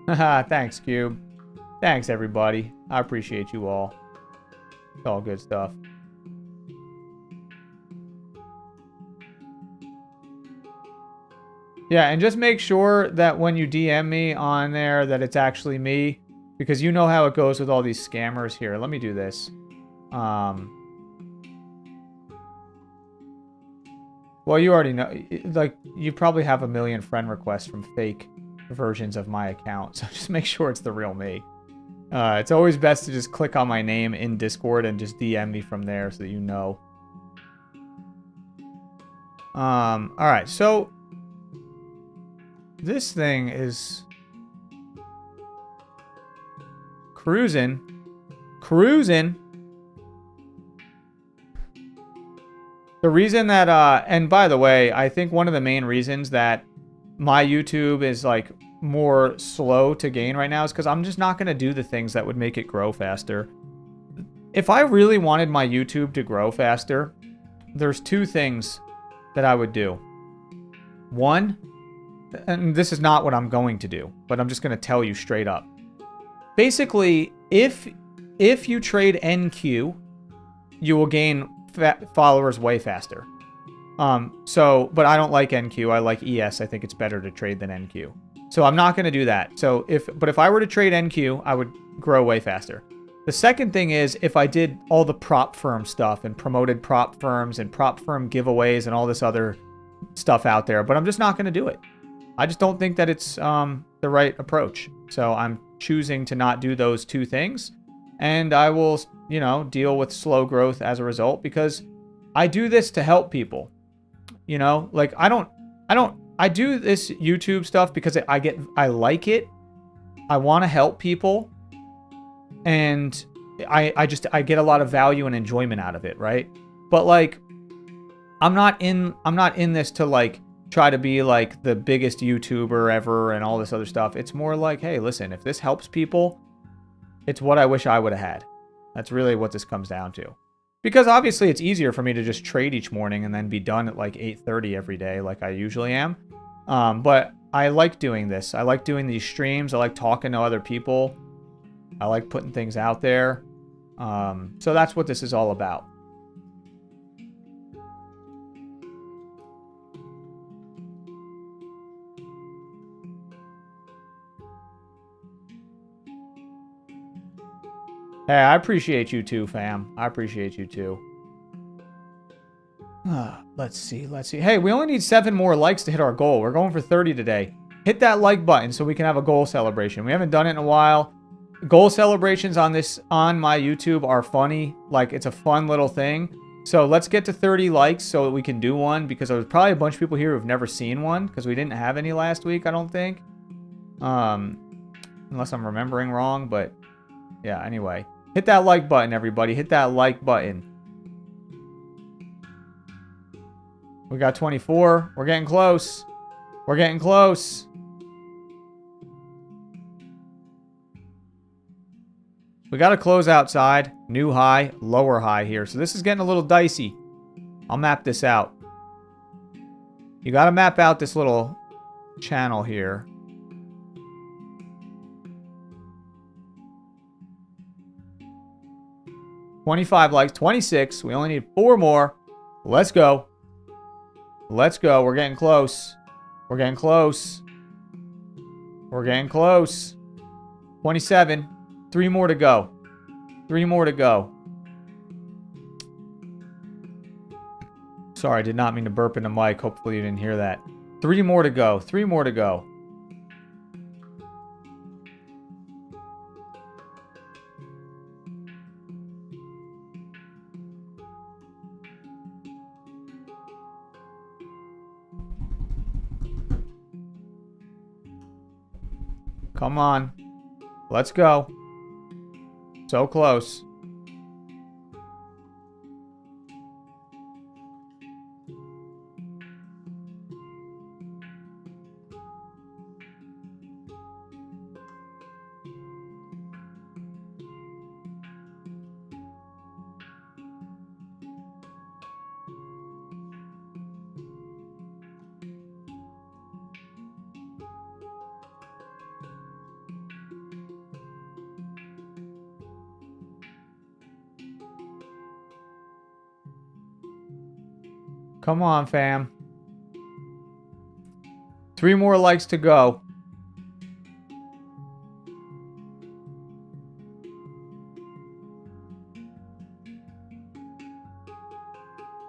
Speaker 1: Haha, thanks, Cube. Thanks, everybody. I appreciate you all. It's all good stuff. Yeah, and just make sure that when you DM me on there that it's actually me, because you know how it goes with all these scammers here. Let me do this. Well, you already know. Like, you probably have a million friend requests from fake versions of my account, so just make sure it's the real me. It's always best to just click on my name in Discord and just DM me from there so that you know. All right, so this thing is cruising. The reason that, and by the way, I think one of the main reasons that my YouTube is like more slow to gain right now is because I'm just not going to do the things that would make it grow faster. If I really wanted my YouTube to grow faster, there's two things that I would do. One, and this is not what I'm going to do, but I'm just going to tell you straight up. Basically, if you trade NQ, you will gain followers way faster. But I don't like NQ. I like ES. I think it's better to trade than NQ. So I'm not going to do that. But if I were to trade NQ, I would grow way faster. The second thing is if I did all the prop firm stuff and promoted prop firms and prop firm giveaways and all this other stuff out there, but I'm just not going to do it. I just don't think that it's the right approach. So I'm choosing to not do those two things, and I will, deal with slow growth as a result, because I do this to help people. Like I do this YouTube stuff because I like it. I want to help people. And I get a lot of value and enjoyment out of it, right? But like, I'm not in this to like try to be like the biggest YouTuber ever and all this other stuff. It's more like, hey, listen, if this helps people, it's what I wish I would have had. That's really what this comes down to. Because obviously it's easier for me to just trade each morning and then be done at like 8:30 every day like I usually am. But I like doing this. I like doing these streams. I like talking to other people. I like putting things out there. So that's what this is all about. Hey, I appreciate you too, fam. I appreciate you too. Let's see. Hey, we only need 7 more likes to hit our goal. We're going for 30 today. Hit that like button so we can have a goal celebration. We haven't done it in a while. Goal celebrations on my YouTube are funny. Like, it's a fun little thing. So let's get to 30 likes so that we can do one, because there's probably a bunch of people here who've never seen one because we didn't have any last week, I don't think. Unless I'm remembering wrong, but yeah, anyway. Hit that like button, everybody. Hit that like button. We got 24. We're getting close. We're getting close. We got to close outside. New high, lower high here. So this is getting a little dicey. I'll map this out. You got to map out this little channel here. $25 likes, 26. We only need 4 more. Let's go. Let's go. We're getting close. We're getting close. We're getting close. 27. 3 more to go. 3 more to go. Sorry, I did not mean to burp in the mic. Hopefully you didn't hear that. 3 more to go. 3 more to go. Come on. Let's go. So close. Come on, fam. 3 more likes to go.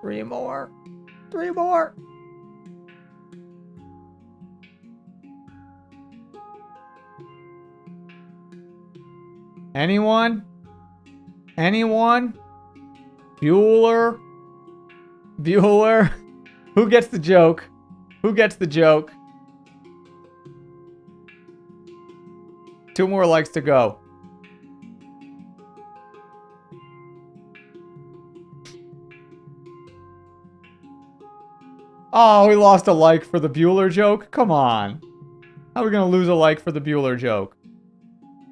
Speaker 1: Three more. 3 more. Anyone? Anyone? Bueller? Bueller? Who gets the joke? Who gets the joke? 2 more likes to go. Oh, we lost a like for the Bueller joke? Come on. How are we going to lose a like for the Bueller joke?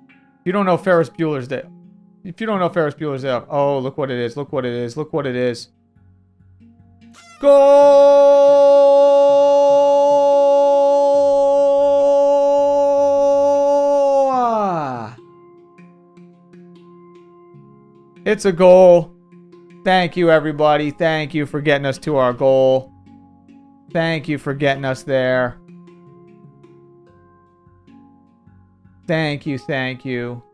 Speaker 1: If you don't know Ferris Bueller's Day... If you don't know Ferris Bueller's Day... Oh, look what it is. Look what it is. Look what it is. Goal! It's a goal. Thank you, everybody. Thank you for getting us to our goal. Thank you for getting us there. Thank you, thank you.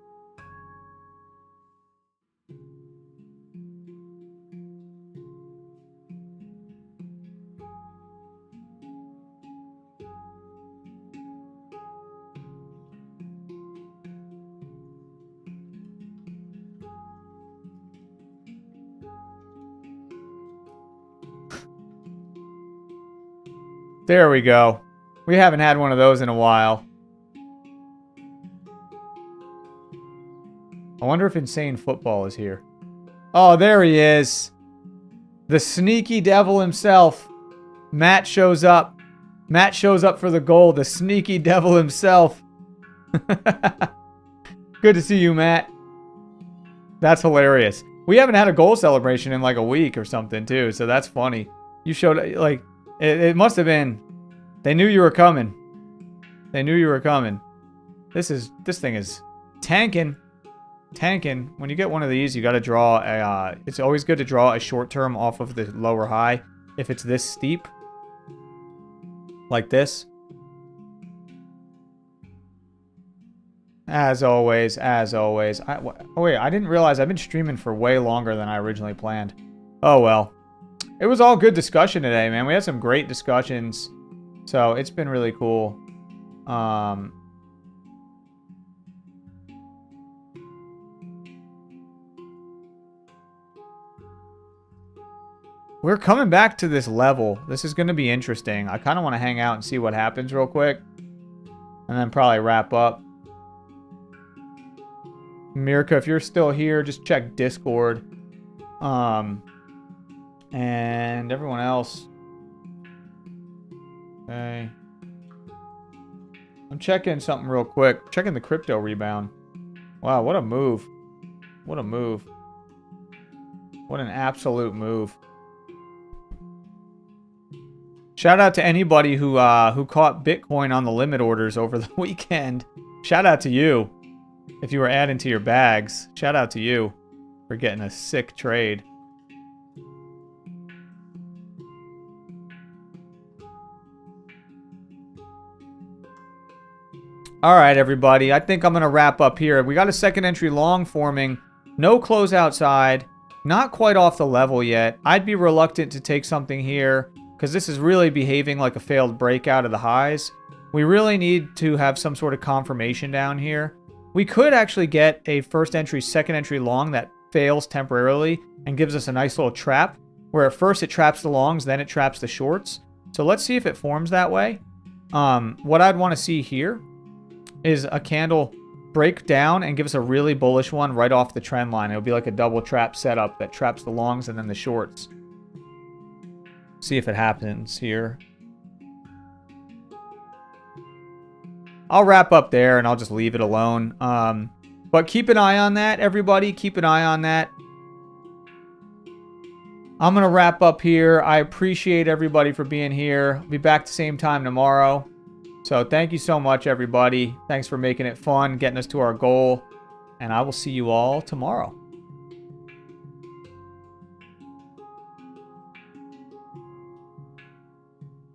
Speaker 1: There we go. We haven't had one of those in a while. I wonder if Insane Football is here. Oh, there he is. The sneaky devil himself. Matt shows up. Matt shows up for the goal. The sneaky devil himself. Good to see you, Matt. That's hilarious. We haven't had a goal celebration in like a week or something, too. So that's funny. You showed, like... It must have been. They knew you were coming. They knew you were coming. This thing is tanking. Tanking. When you get one of these, you got to draw a... it's always good to draw a short term off of the lower high. If it's this steep. Like this. As always. As always. Oh wait, I didn't realize I've been streaming for way longer than I originally planned. Oh well. It was all good discussion today, man. We had some great discussions. So, it's been really cool. We're coming back to this level. This is going to be interesting. I kind of want to hang out and see what happens real quick. And then probably wrap up. Mirka, if you're still here, just check Discord. And everyone else. Okay. I'm checking something real quick. Checking the crypto rebound. Wow, what a move. What a move. What an absolute move. Shout out to anybody who caught Bitcoin on the limit orders over the weekend. Shout out to you. If you were adding to your bags. Shout out to you for getting a sick trade. All right, everybody. I think I'm going to wrap up here. We got a second entry long forming. No close outside. Not quite off the level yet. I'd be reluctant to take something here because this is really behaving like a failed breakout of the highs. We really need to have some sort of confirmation down here. We could actually get a first entry, second entry long that fails temporarily and gives us a nice little trap where at first it traps the longs, then it traps the shorts. So let's see if it forms that way. What I'd want to see here is a candle break down and give us a really bullish one right off the trend line. It'll be like a double trap setup that traps the longs and then the shorts. See if it happens here. I'll wrap up there and I'll just leave it alone. But keep an eye on that, everybody. Keep an eye on that. I'm going to wrap up here. I appreciate everybody for being here. I'll be back the same time tomorrow. So thank you so much, everybody. Thanks for making it fun, getting us to our goal. And I will see you all tomorrow.